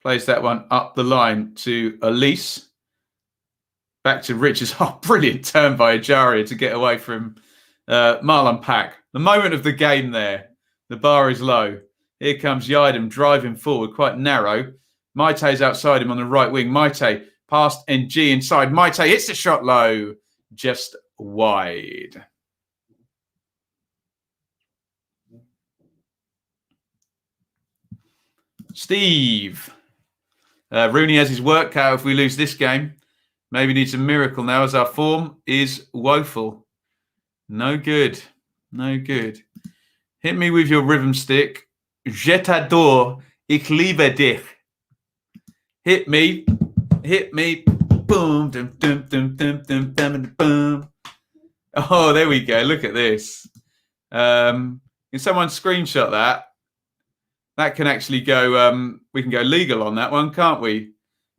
Plays that one up the line to Elise. Back to Richards. Oh, brilliant turn by Ajaria to get away from Marlon Pack. The moment of the game there. The bar is low. Here comes Yidam driving forward, quite narrow. Maite's outside him on the right wing. Maite past NG inside. Maite hits the shot low, just wide. Steve. Rooney has his work cut out if we lose this game. Maybe needs a miracle now as our form is woeful. No good. No good. Hit me with your rhythm stick. Je t'adore. Ich liebe dich. Hit me. Hit me. Boom. Dum, dum, dum, dum, dum, dum, boom. Oh, there we go. Look at this. Can someone screenshot that? That can actually go, we can go legal on that one, can't we?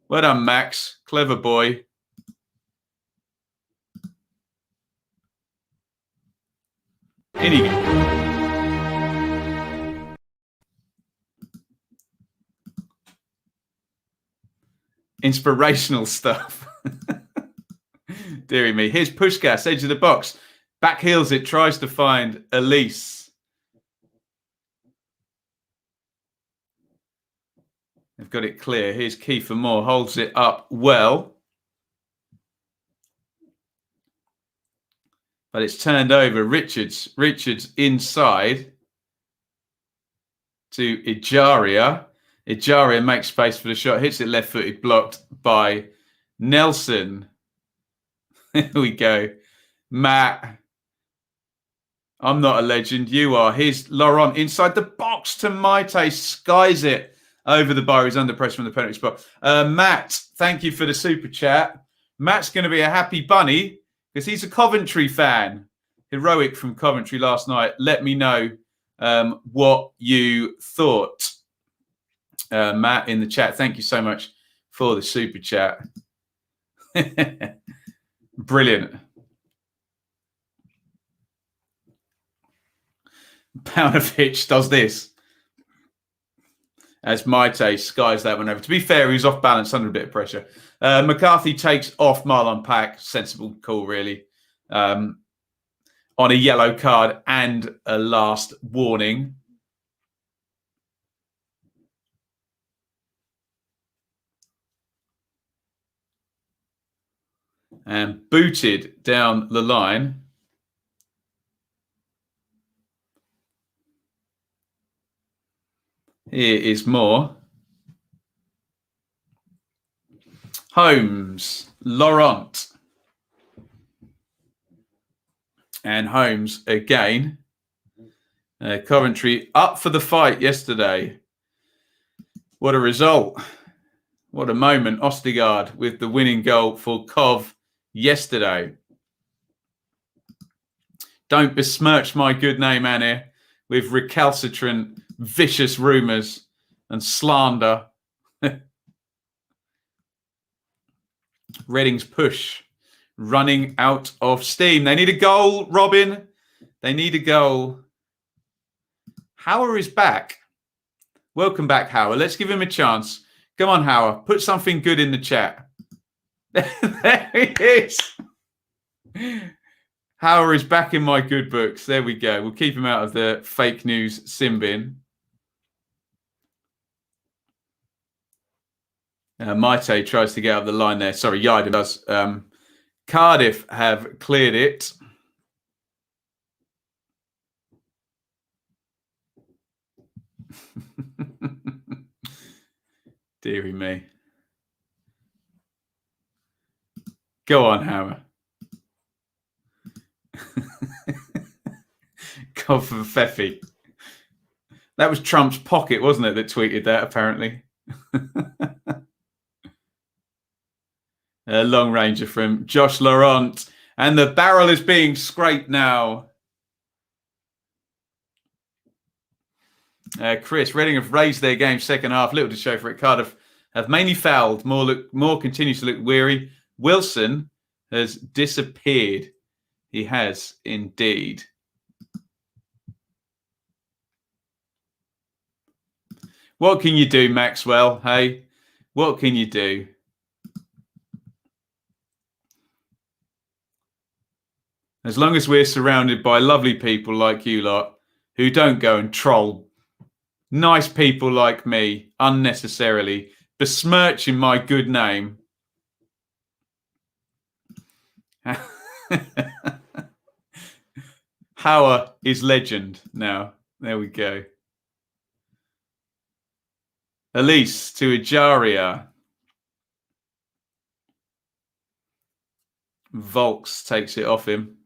Well done, Max. Clever boy. In he goes. Inspirational stuff. Deary me. Here's Pushkas, edge of the box. Back heels it, tries to find Elise. They've got it clear. Here's Kiefer Moore, holds it up well. But it's turned over. Richards inside to Ajaria. Ajaria makes space for the shot, hits it left-footed, blocked by Nelson. Here we go. Matt. I'm not a legend. You are. Here's Laurent inside the box to Maite. Skies it over the bar. He's under pressure from the penalty spot. Matt, thank you for the super chat. Matt's going to be a happy bunny because he's a Coventry fan. Heroic from Coventry last night. Let me know what you thought. Matt in the chat. Thank you so much for the super chat. Brilliant. Paunovic does this as Maite skies that one over. To be fair, he was off balance under a bit of pressure. McCarthy takes off Marlon Pack. Sensible call, really. On a yellow card and a last warning. And booted down the line. Here is Moore. Holmes, Laurent. And Holmes again. Coventry up for the fight yesterday. What a result. What a moment. Ostigard with the winning goal for Cov yesterday. Don't besmirch my good name, Annie, with recalcitrant, vicious rumours and slander. Reading's push running out of steam. They need a goal, Robin. They need a goal. Howard is back. Welcome back, Howard. Let's give him a chance. Come on, Howard. Put something good in the chat. There he is. Howard is back in my good books. There we go. We'll keep him out of the fake news sin bin. Maite tries to get up the line there. Sorry, Iain does. Cardiff have cleared it. Deary me. Go on, Hammer. God for Feffy. That was Trump's pocket, wasn't it, that tweeted that, apparently? A long ranger from Josh Laurent. And the barrel is being scraped now. Chris, Reading have raised their game second half. Little to show for it. Cardiff have mainly fouled. More continues to look weary. Wilson has disappeared. He has indeed. What can you do, Maxwell? Hey, what can you do? As long as we're surrounded by lovely people like you lot who don't go and troll nice people like me unnecessarily, besmirching my good name. Howard is legend now. There we go. Elise to Ejaria. Volks takes it off him.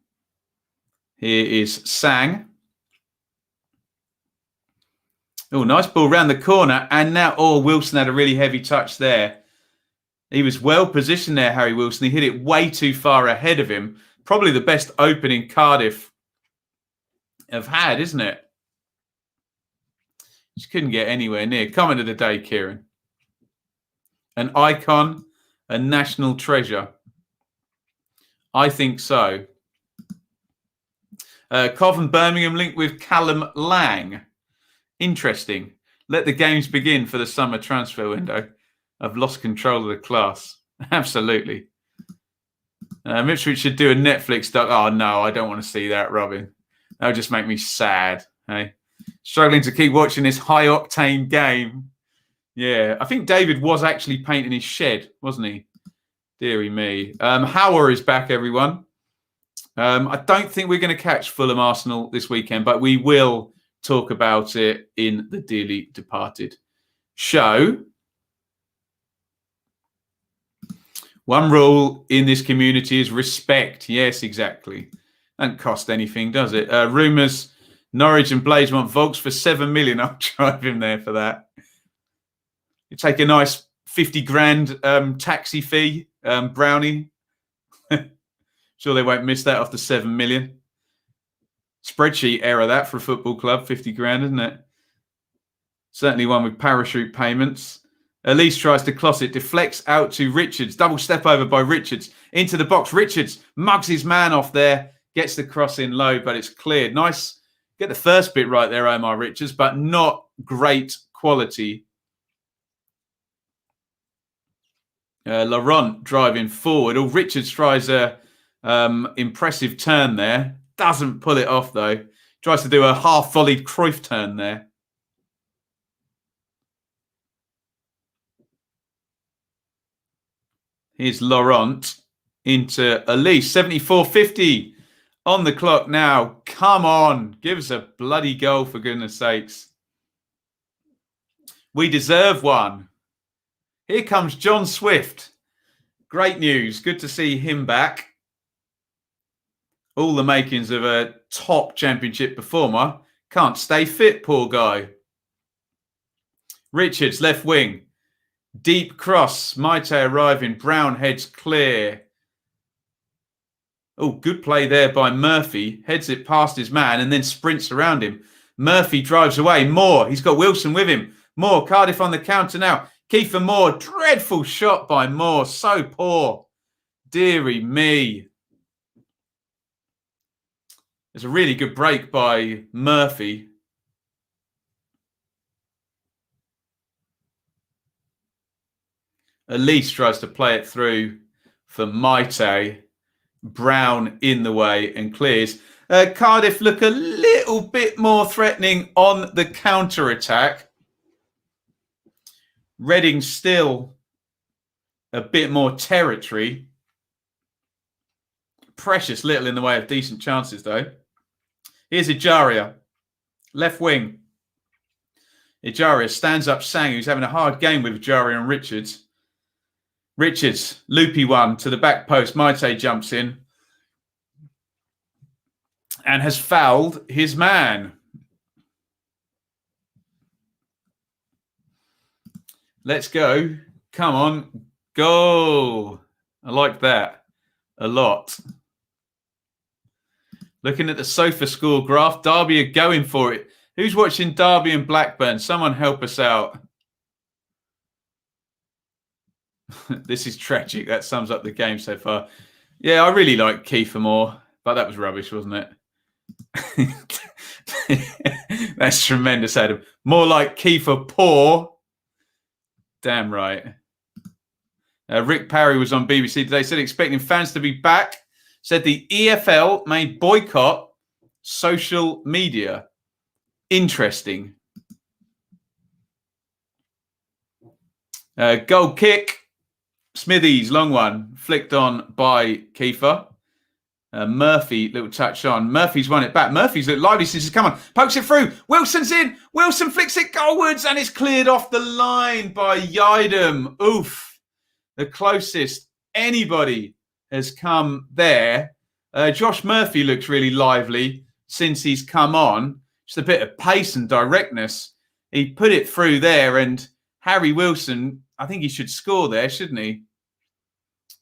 Here is Sang. Oh, nice ball round the corner. And now, Wilson had a really heavy touch there. He was well positioned there, Harry Wilson. He hit it way too far ahead of him. Probably the best opening Cardiff have had, isn't it? Just couldn't get anywhere near. Comment of the day, Kieran. An icon, a national treasure. I think so. Covent Birmingham linked with Callum Lang. Interesting. Let the games begin for the summer transfer window. I've lost control of the class. Absolutely. Ipswich should do a Netflix doc. Oh, no, I don't want to see that, Robin. That would just make me sad. Hey, struggling to keep watching this high-octane game. Yeah, I think David was actually painting his shed, wasn't he? Deary me. Howard is back, everyone. I don't think we're going to catch Fulham Arsenal this weekend, but we will talk about it in the dearly departed show. One rule in this community is respect. Yes, exactly. Don't cost anything, does it? Rumours, Norwich and Blades want Volks for 7 million. I'll drive him there for that. You take a nice 50 grand taxi fee, Brownie. Sure they won't miss that off the 7 million. Spreadsheet error that for a football club, 50 grand, isn't it? Certainly one with parachute payments. Elise tries to cross it, deflects out to Richards. Double step over by Richards. Into the box. Richards mugs his man off there. Gets the cross in low, but it's cleared. Nice. Get the first bit right there, Omar Richards, but not great quality. Laurent driving forward. Richards tries a impressive turn there. Doesn't pull it off, though. Tries to do a half-volleyed Cruyff turn there. Here's Laurent into Elise. 74.50 on the clock now. Come on. Give us a bloody goal, for goodness sakes. We deserve one. Here comes John Swift. Great news. Good to see him back. All the makings of a top championship performer. Can't stay fit, poor guy. Richards, left wing. Deep cross. Maite arriving. Brown heads clear. Oh, good play there by Murphy. Heads it past his man and then sprints around him. Murphy drives away. Moore, he's got Wilson with him. Moore, Cardiff on the counter now. Kiefer Moore, dreadful shot by Moore. So poor. Deary me. There's a really good break by Murphy. Elise tries to play it through for Maite. Brown in the way and clears. Cardiff look a little bit more threatening on the counter-attack. Reading still a bit more territory. Precious little in the way of decent chances, though. Here's Ejaria, left wing. Ejaria stands up Sang, who's having a hard game with Ejaria and Richards. Richards, loopy one to the back post. Maite jumps in and has fouled his man. Let's go. Come on. Go. I like that a lot. Looking at the sofa score graph, Derby are going for it. Who's watching Derby and Blackburn? Someone help us out. This is tragic. That sums up the game so far. Yeah, I really like Kiefer Moore, but that was rubbish, wasn't it? That's tremendous, Adam. More like Kiefer Poor. Damn right. Rick Parry was on BBC today, said expecting fans to be back. Said the EFL may boycott social media. Interesting. Goal kick. Smithies, long one, flicked on by Kiefer. Murphy, little touch on. Murphy's won it back. Murphy's looked lively since he's come on. Pokes it through. Wilson's in. Wilson flicks it goalwards and it's cleared off the line by Iain. Oof. The closest anybody has come there. Josh Murphy looks really lively since he's come on. Just a bit of pace and directness. He put it through there and Harry Wilson, I think he should score there, shouldn't he?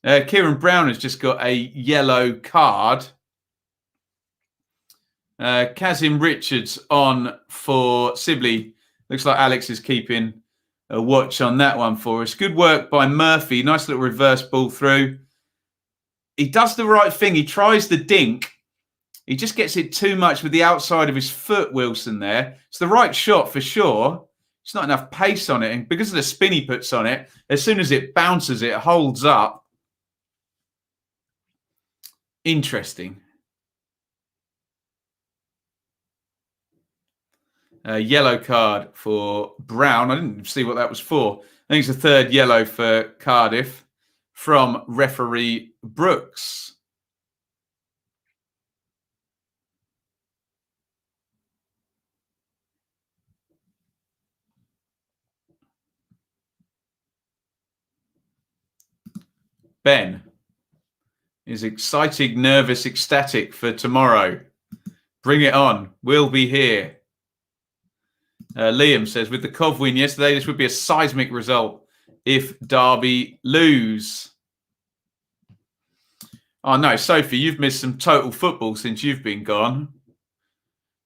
Kieran Brown has just got a yellow card. Kazim Richards on for Sibley. Looks like Alex is keeping a watch on that one for us. Good work by Murphy. Nice little reverse ball through. He does the right thing. He tries the dink. He just gets it too much with the outside of his foot, Wilson, there. It's the right shot for sure. It's not enough pace on it. And because of the spin he puts on it, as soon as it bounces, it holds up. Interesting. Yellow card for Brown. I didn't see what that was for. I think it's the third yellow for Cardiff from referee Brooks. Ben is excited, nervous, ecstatic for tomorrow. Bring it on. We'll be here. Liam says, with the Cov win yesterday, this would be a seismic result if Derby lose. Oh, no, Sophie, you've missed some total football since you've been gone.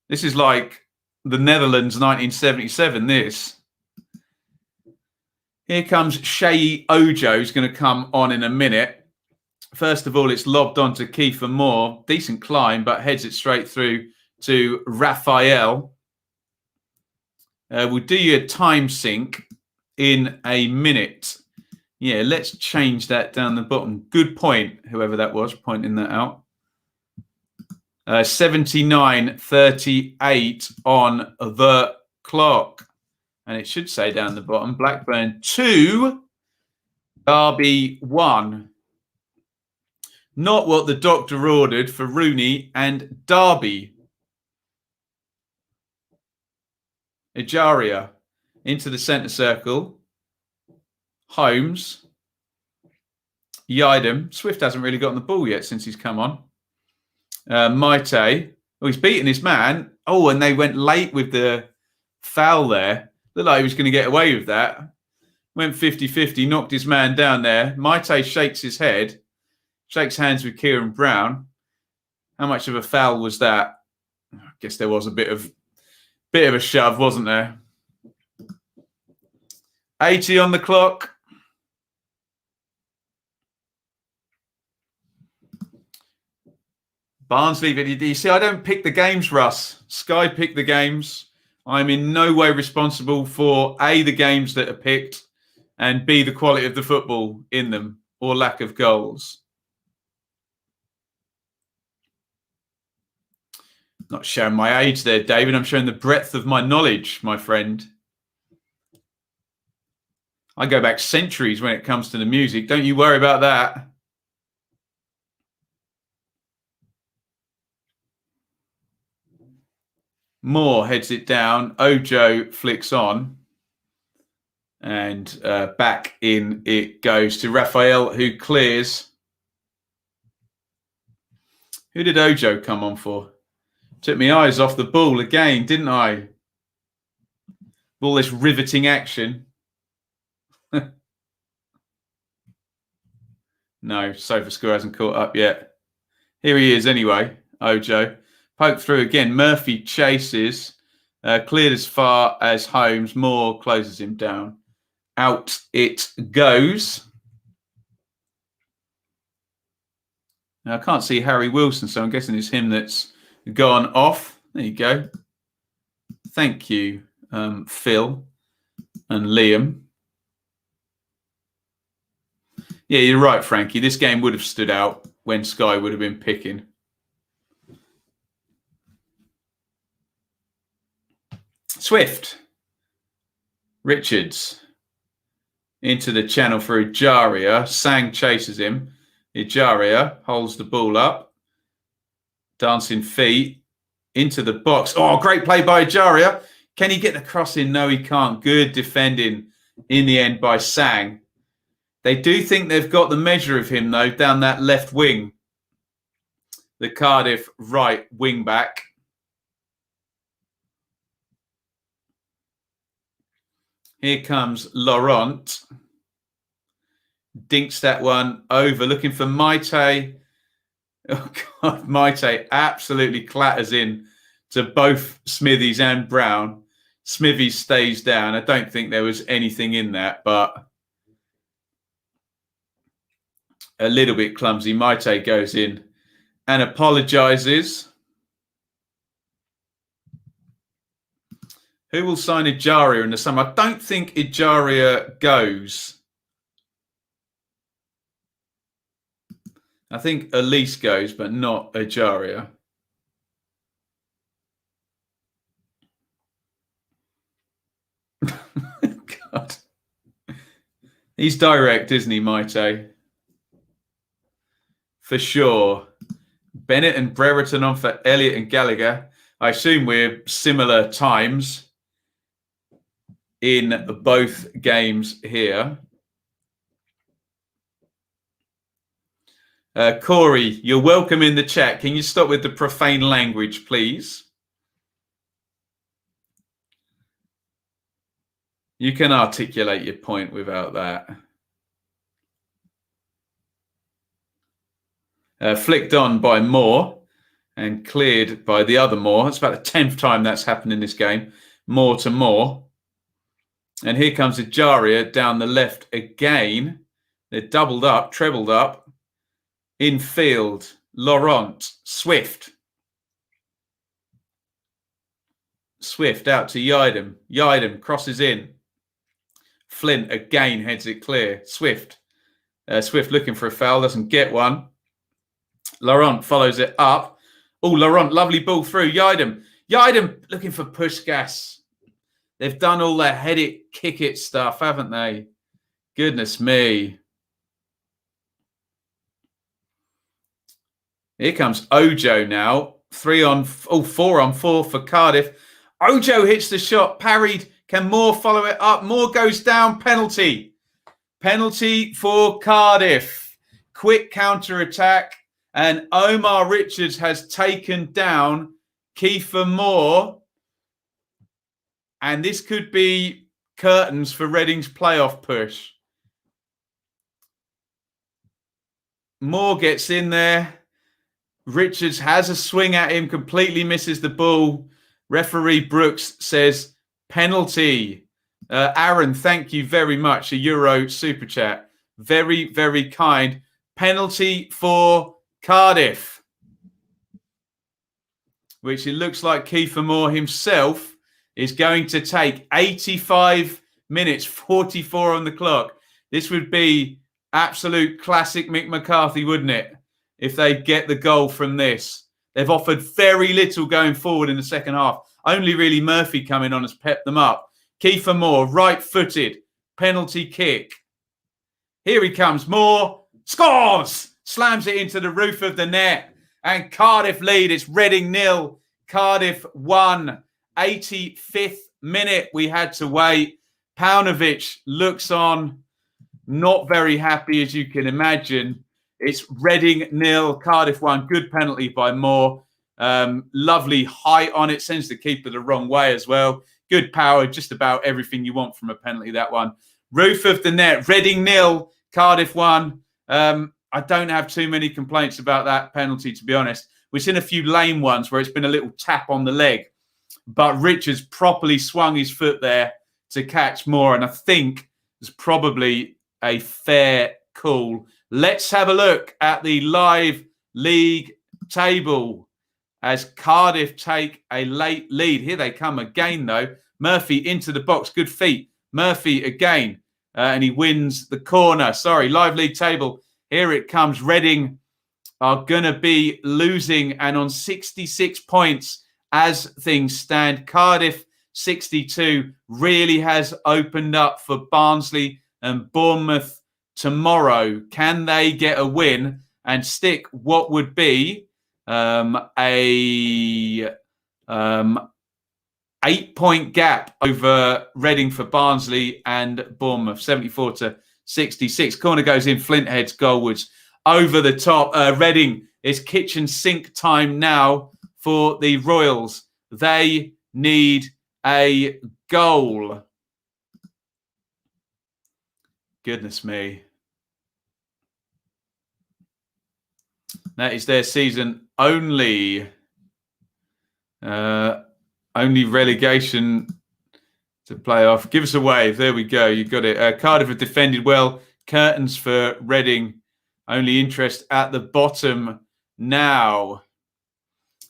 This is like the Netherlands 1977, this. Here comes Shay Ojo, who's going to come on in a minute. First of all, it's lobbed onto Kiefer Moore. Decent climb, but heads it straight through to Raphael. We'll do you a time sync in a minute. Yeah, let's change that down the bottom. Good point, whoever that was, pointing that out. 79:38 on the clock. And it should say down the bottom, Blackburn 2, Derby 1. Not what the doctor ordered for Rooney and Derby. Ejaria into the centre circle. Holmes. Iain. Swift hasn't really gotten the ball yet since he's come on. Maite. Oh, he's beaten his man. Oh, and they went late with the foul there. Looked like he was going to get away with that. Went 50-50, knocked his man down there. Maite shakes his head. Shakes hands with Kieran Brown. How much of a foul was that? I guess there was a bit of Bit of a shove, wasn't there? 80 on the clock. Barnsley, you see, I don't pick the games, Russ. Sky pick the games. I'm in no way responsible for A, the games that are picked, and B, the quality of the football in them or lack of goals. Not showing my age there, David. I'm showing the breadth of my knowledge, my friend. I go back centuries when it comes to the music. Don't you worry about that. Moore heads it down. Ojo flicks on. And back in it goes to Raphael, who clears. Who did Ojo come on for? Took my eyes off the ball again, didn't I? All this riveting action. No, SofaScore hasn't caught up yet. Here he is anyway, Ojo. Poked through again. Murphy chases. Cleared as far as Holmes. Moore closes him down. Out it goes. Now, I can't see Harry Wilson, so I'm guessing it's him that's gone off. There you go. Thank you, Phil and Liam. Yeah, you're right, Frankie. This game would have stood out when Sky would have been picking. Swift. Richards. Into the channel for Ejaria. Sang chases him. Ejaria holds the ball up. Dancing feet. Into the box. Oh, great play by Ejaria. Can he get the cross in? No, he can't. Good defending in the end by Sang. They do think they've got the measure of him, though, down that left wing. The Cardiff right wing back. Here comes Laurent. Dinks that one over, looking for Maite. Oh, God, Maite absolutely clatters in to both Smithies and Brown. Smithies stays down. I don't think there was anything in that, but a little bit clumsy. Maite goes in and apologises. Who will sign Ejaria in the summer? I don't think Ejaria goes. I think Elise goes, but not Ejaria. God. He's direct, isn't he, Maite? For sure. Bennett and Brereton on for Elliott and Gallagher. I assume we're similar times in both games here. Corey, you're welcome in the chat. Can you stop with the profane language, please? You can articulate your point without that. Flicked on by Moore and cleared by the other Moore. It's about the 10th time that's happened in this game. Moore to Moore. And here comes Ejaria down the left again. They're doubled up, trebled up. In field, Laurent, Swift. Swift out to Yidem. Yidem crosses in. Flint again heads it clear. Swift. Swift looking for a foul, doesn't get one. Laurent follows it up. Oh, Laurent, lovely ball through. Yidem. Yidem looking for push gas. They've done all their head it, kick it stuff, haven't they? Goodness me. Here comes Ojo now. 4 on 4 for Cardiff. Ojo hits the shot, parried. Can Moore follow it up? Moore goes down, penalty. Penalty for Cardiff. Quick counter-attack. And Omar Richards has taken down Kiefer Moore. And this could be curtains for Reading's playoff push. Moore gets in there. Richards has a swing at him, completely misses the ball. Referee Brooks says penalty. Aaron, thank you very much. A Euro super chat. Very, very kind. Penalty for Cardiff, which it looks like Kiefer Moore himself is going to take. 85 minutes, 44 on the clock. This would be absolute classic Mick McCarthy, wouldn't it? If they get the goal from this. They've offered very little going forward in the second half. Only really Murphy coming on has pepped them up. Kiefer Moore, right-footed, penalty kick. Here he comes, Moore, scores! Slams it into the roof of the net. And Cardiff lead, it's Reading 0, Cardiff 1. 85th minute, we had to wait. Paunovic looks on, not very happy as you can imagine. It's Reading 0, Cardiff 1. Good penalty by Moore. Lovely height on it. Sends the keeper the wrong way as well. Good power. Just about everything you want from a penalty, that one. Roof of the net. Reading 0, Cardiff 1. I don't have too many complaints about that penalty, to be honest. We've seen a few lame ones where it's been a little tap on the leg. But Richards properly swung his foot there to catch Moore. And I think it's probably a fair call. Let's have a look at the live league table as Cardiff take a late lead. Here they come again, though. Murphy into the box. Good feet. Murphy again. And he wins the corner. Sorry, live league table. Here it comes. Reading are going to be losing and on 66 points as things stand. Cardiff, 62, really has opened up for Barnsley and Bournemouth tomorrow. Can they get a win and stick what would be a 8-point gap over Reading for Barnsley and Bournemouth, 74 to 66. Corner goes in, Flinthead's goalwards. Over the top, Reading is kitchen sink time now for the Royals. They need a goal. Goodness me. That is their season only relegation to play off. Give us a wave. There we go. You got it. Cardiff have defended well. Curtains for Reading. Only interest at the bottom now.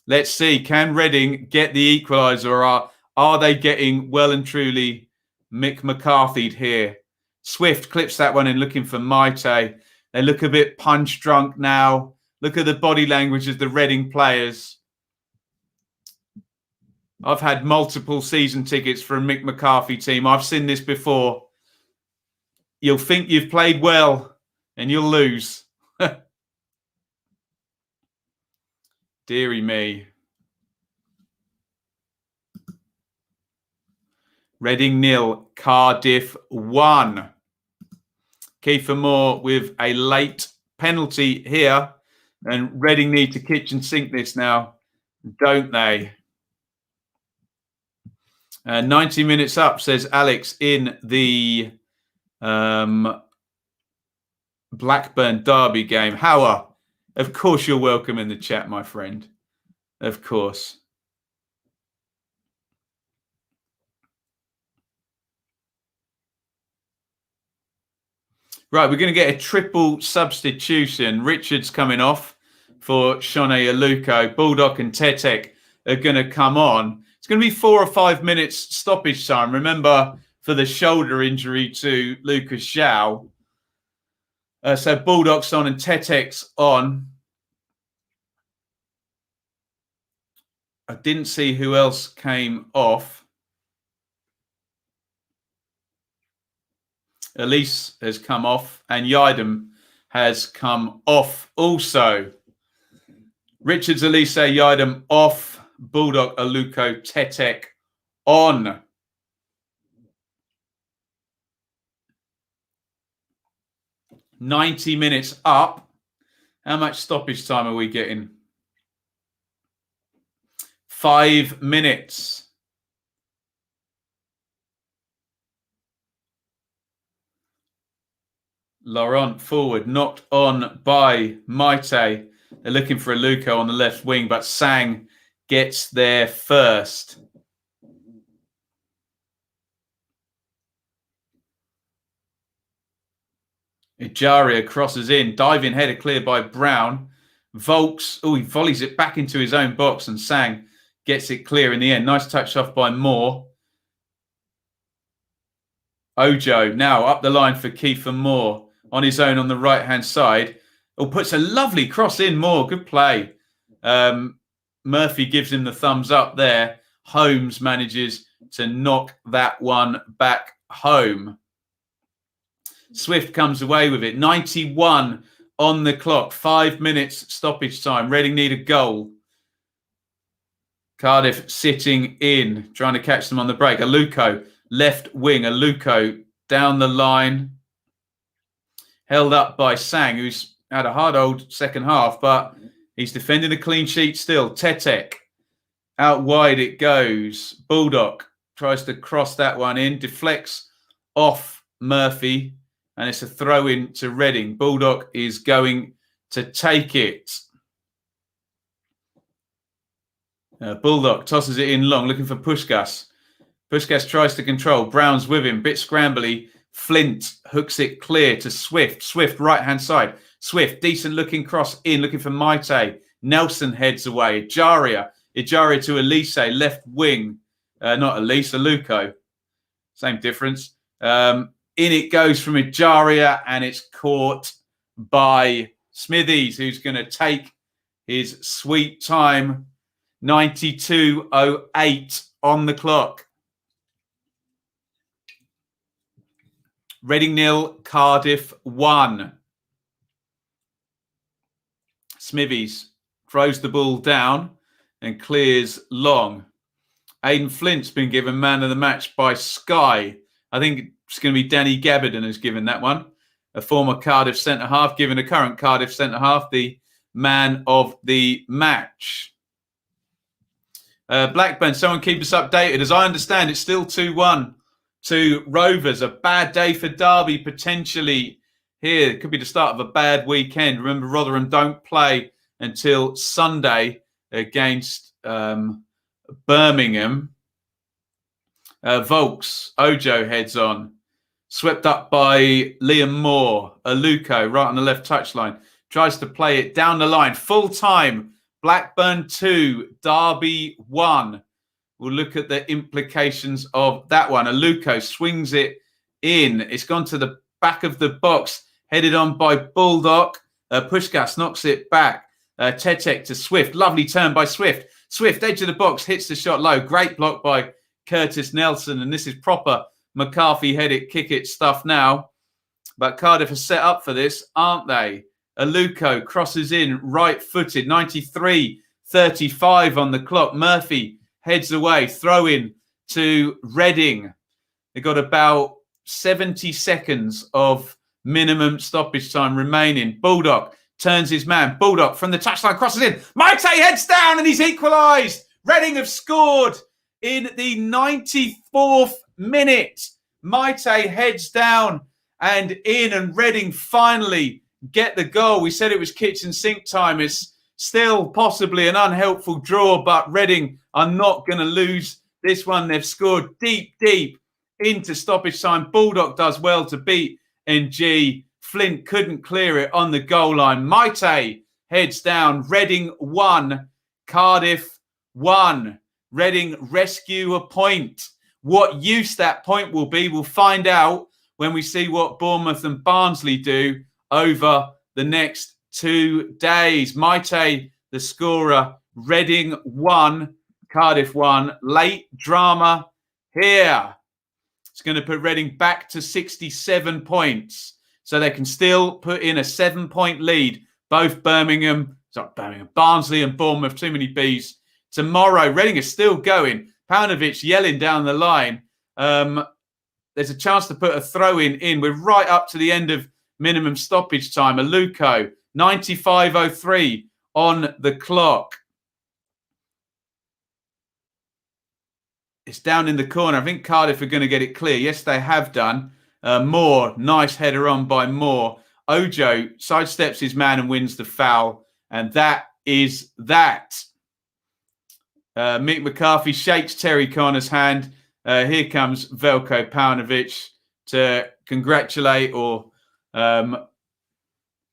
Let's see. Can Reading get the equaliser, or are they getting well and truly Mick McCarthy'd here? Swift clips that one in, looking for Maite. They look a bit punch drunk now. Look at the body language of the Reading players. I've had multiple season tickets for a Mick McCarthy team. I've seen this before. You'll think you've played well and you'll lose. Deary me. Reading 0, Cardiff 1. Kiefer Moore with a late penalty here. And Reading need to kitchen sink this now, don't they? 90 minutes up, says Alex, in the Blackburn Derby game. Howard, of course you're welcome in the chat, my friend. Of course. Right, we're going to get a triple substitution. Richards coming off for Shone Aluko. Baldock and Tetek are going to come on. It's going to be 4 or 5 minutes stoppage time. Remember, for the shoulder injury to Lucas Zhao. So Baldock's on and Tetek's on. I didn't see who else came off. Elise has come off and Yidam has come off also. Richards, Elise, Yidam off. Bulldog, Aluko, Tetek on. $90 minutes up. How much stoppage time are we getting? 5 minutes. Laurent forward, knocked on by Maite. They're looking for Aluko on the left wing, but Sang gets there first. Ejaria crosses in, diving header cleared by Brown. Volks, he volleys it back into his own box, and Sang gets it clear in the end. Nice touch off by Moore. Ojo now up the line for Kiefer Moore on his own on the right-hand side. Puts a lovely cross in, Moore. Good play. Murphy gives him the thumbs up there. Holmes manages to knock that one back home. Swift comes away with it. 91 on the clock. 5 minutes stoppage time. Reading need a goal. Cardiff sitting in, trying to catch them on the break. Aluko, left wing. Aluko down the line. Held up by Sang, who's had a hard old second half, but he's defending a clean sheet still. Tetek, out wide it goes. Bulldog tries to cross that one in. Deflects off Murphy. And it's a throw in to Reading. Bulldog is going to take it. Bulldog tosses it in long, looking for Pushkas. Pushkas tries to control. Brown's with him. Bit scrambly. Flint hooks it clear to Swift. Swift, right-hand side. Swift, decent looking cross in, looking for Maite. Nelson heads away. Ejaria to Elise, left wing. Not Elise, Aluko. Same difference. In it goes from Ejaria, and it's caught by Smithies, who's going to take his sweet time. 92.08 on the clock. Reading 0, Cardiff 1. Smithies throws the ball down and clears long. Aidan Flint's been given man of the match by Sky. I think it's going to be Danny Gabardon who's given that one. A former Cardiff centre-half, given a current Cardiff centre-half the man of the match. Blackburn, someone keep us updated. As I understand, it's still 2-1 to Rovers. A bad day for Derby, potentially here. It could be the start of a bad weekend. Remember, Rotherham don't play until Sunday against Birmingham. Volks, Ojo heads on. Swept up by Liam Moore. Aluko, right on the left touchline. Tries to play it down the line. Full time. Blackburn 2, Derby 1. We'll look at the implications of that one. Aluko swings it in. It's gone to the back of the box. Headed on by Bulldog. Pushkas knocks it back. Tetek to Swift. Lovely turn by Swift. Swift, edge of the box, hits the shot low. Great block by Curtis Nelson. And this is proper McCarthy head it, kick it stuff now. But Cardiff are set up for this, aren't they? Aluko crosses in, right-footed, 93.35 on the clock. Murphy heads away, throw in to Reading. They've got about 70 seconds of minimum stoppage time remaining. Bulldog turns his man. Bulldog from the touchline crosses in. Maite heads down and he's equalised. Reading have scored in the 94th minute. Maite heads down and in, and Reading finally get the goal. We said it was kitchen sink time. It's still possibly an unhelpful draw, but Reading are not going to lose this one. They've scored deep into stoppage time. Bulldog does well to beat NG. Flint couldn't clear it on the goal line. Maite heads down. Reading 1, Cardiff 1. Reading rescue a point. What use that point will be, we'll find out when we see what Bournemouth and Barnsley do over the next 2 days. Maite, the scorer. Reading 1, Cardiff 1. Late drama here. It's going to put Reading back to 67 points. So they can still put in a 7-point lead. Both Barnsley and Bournemouth, too many Bs. Tomorrow, Reading is still going. Paunovic yelling down the line. There's a chance to put a throw in. We're right up to the end of minimum stoppage time. Aluko, 95.03 on the clock. It's down in the corner. I think Cardiff are going to get it clear. Yes, they have done. Moore, nice header on by Moore. Ojo sidesteps his man and wins the foul. And that is that. Mick McCarthy shakes Terry Connor's hand. Here comes Veljko Paunovic to congratulate or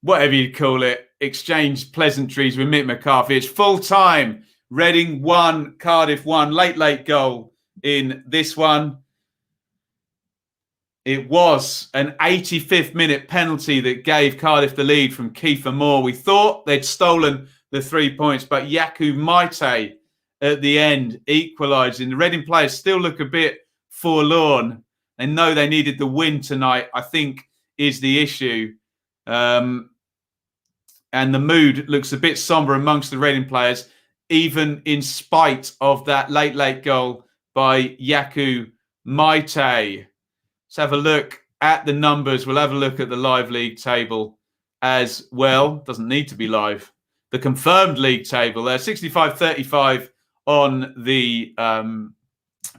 whatever you call it, exchanged pleasantries with Mick McCarthy. It's full time. Reading 1, Cardiff 1. Late goal in this one. It was an 85th minute penalty that gave Cardiff the lead from Kiefer Moore. We thought they'd stolen the 3 points, but Yaku Maite at the end equalising. The Reading players still look a bit forlorn. They know they needed the win tonight, I think, is the issue. And the mood looks a bit sombre amongst the Reading players, even in spite of that late goal by Yaku Maite. Let's have a look at the numbers. We'll have a look at the live league table as well. Doesn't need to be live. The confirmed league table there, 65-35 on the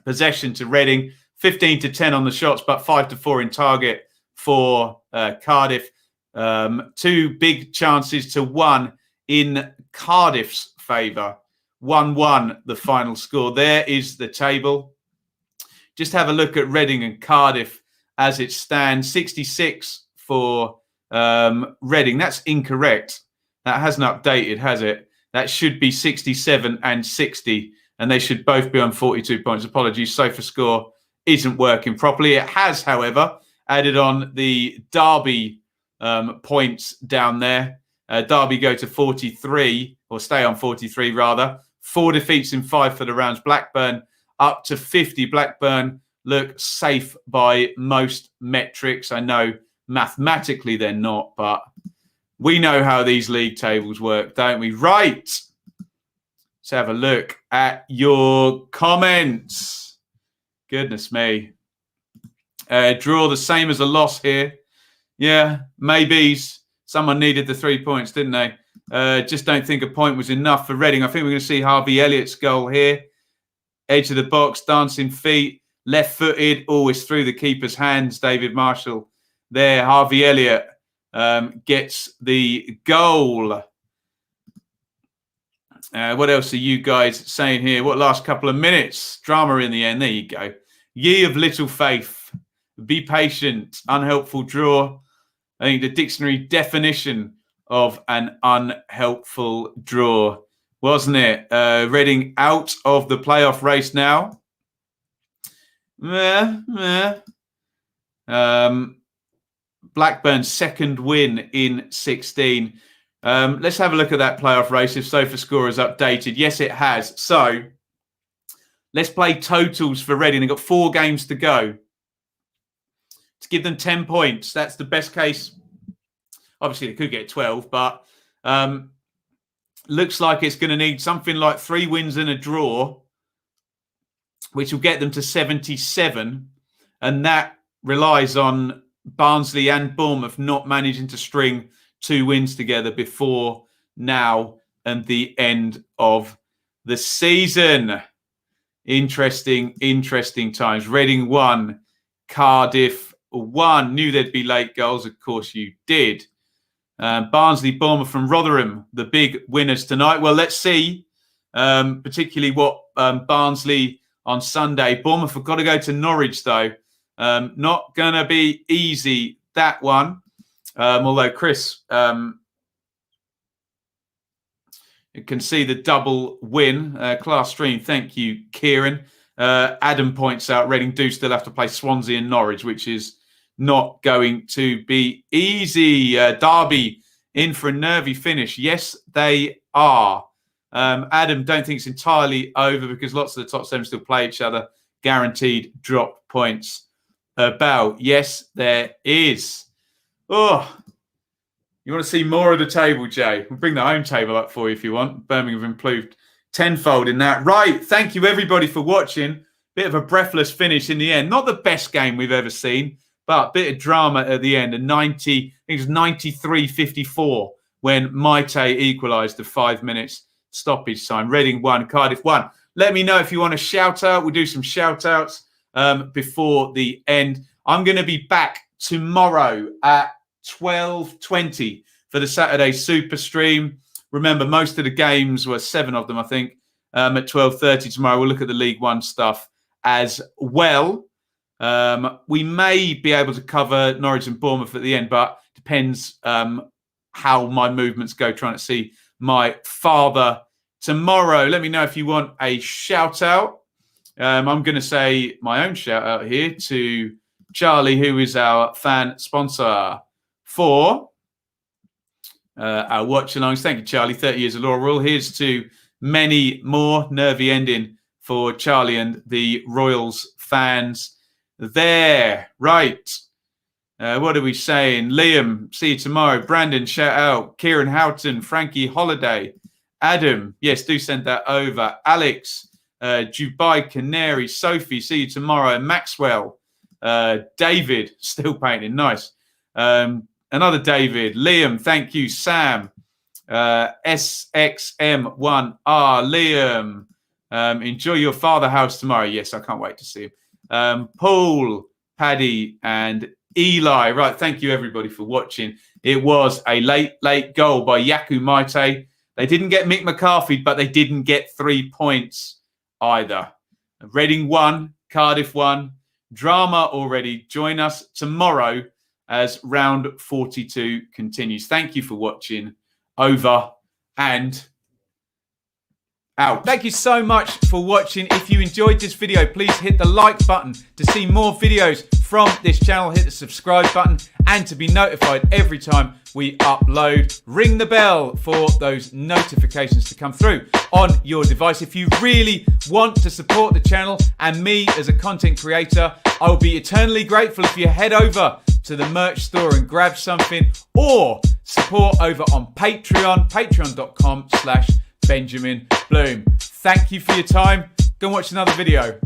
possession to Reading, 15-10 on the shots, but 5-4 in target for Cardiff. 2 big chances to 1 in Cardiff's favour. 1-1 the final score. There is the table. Just have a look at Reading and Cardiff as it stands. 66 for Reading. That's incorrect. That hasn't updated, has it? That should be 67 and 60, and they should both be on 42 points. Apologies, SofaScore isn't working properly. It has, however, added on the Derby points down there. Derby go to 43, or stay on 43 rather. 4 defeats in 5 for the rounds. Blackburn up to 50. Blackburn look safe by most metrics. I know mathematically they're not, but we know how these league tables work, don't we? Right. Let's have a look at your comments. Goodness me. Draw the same as a loss here. Yeah, maybes. Someone needed the 3 points, didn't they? Just don't think a point was enough for Reading. I think we're going to see Harvey Elliott's goal here. Edge of the box, dancing feet, left-footed, always through the keeper's hands. David Marshall there. Harvey Elliott gets the goal. What else are you guys saying here? What last couple of minutes? Drama in the end. There you go. Ye of little faith. Be patient. Unhelpful draw. I think the dictionary definition of an unhelpful draw, wasn't it? Reading out of the playoff race now. Blackburn's second win in 16. Let's have a look at that playoff race if SofaScore has updated. Yes, it has. So let's play totals for Reading. They've got 4 games to go to give them 10 points. That's the best case. Obviously, they could get 12, but looks like it's going to need something like 3 wins and a draw, which will get them to 77. And that relies on Barnsley and Bournemouth not managing to string 2 wins together before now and the end of the season. Interesting times. Reading 1, Cardiff 1. Knew there'd be late goals. Of course you did. Barnsley, Bournemouth and Rotherham, the big winners tonight. Well, let's see particularly what Barnsley on Sunday. Bournemouth have got to go to Norwich, though. Not going to be easy, that one. Although Chris you can see the double win. Class stream, thank you, Kieran. Adam points out Reading do still have to play Swansea and Norwich, which is not going to be easy. Derby in for a nervy finish. Yes, they are. Adam, don't think it's entirely over because lots of the top 7 still play each other. Guaranteed drop points. Bell, yes, there is. Oh, you want to see more of the table, Jay? We'll bring the home table up for you if you want. Birmingham have improved tenfold in that. Right, thank you everybody for watching. Bit of a breathless finish in the end. Not the best game we've ever seen, but a bit of drama at the end. And I think it was 93-54 when Maite equalised the 5 minutes stoppage time. Reading 1, Cardiff 1. Let me know if you want to shout out. We'll do some shout outs before the end. I'm going to be back tomorrow at 12:20 for the Saturday Super Stream. Remember, most of the games were 7 of them, I think, at 12:30 tomorrow. We'll look at the League One stuff as well. We may be able to cover Norwich and Bournemouth at the end, but depends how my movements go, trying to see my father tomorrow. Let me know if you want a shout out. I'm going to say my own shout out here to Charlie, who is our fan sponsor for our watch alongs. Thank you, Charlie. 30 years of Laurel. Here's to many more. Nervy ending for Charlie and the Royals fans there. Right. What are we saying? Liam, see you tomorrow. Brandon, shout out. Kieran Houghton, Frankie Holiday. Adam, yes, do send that over. Alex, Dubai Canary, Sophie, see you tomorrow. Maxwell, David, still painting, nice. Another David. Liam, thank you. Sam, SXM1R. Liam, enjoy your father house tomorrow. Yes, I can't wait to see him. Paul, Paddy, and Eli. Right, thank you everybody for watching. It was a late goal by Yaku Maite. They didn't get Mick McCarthy, but they didn't get 3 points either. Reading won, Cardiff won. Drama already. Join us tomorrow as round 42 continues. Thank you for watching. Over and out. Thank you so much for watching. If you enjoyed this video, please hit the like button to see more videos from this channel. Hit the subscribe button and to be notified every time we upload. Ring the bell for those notifications to come through on your device. If you really want to support the channel and me as a content creator, I will be eternally grateful if you head over to the merch store and grab something, or support over on Patreon, patreon.com/Benjamin Bloom. Thank you for your time. Go and watch another video.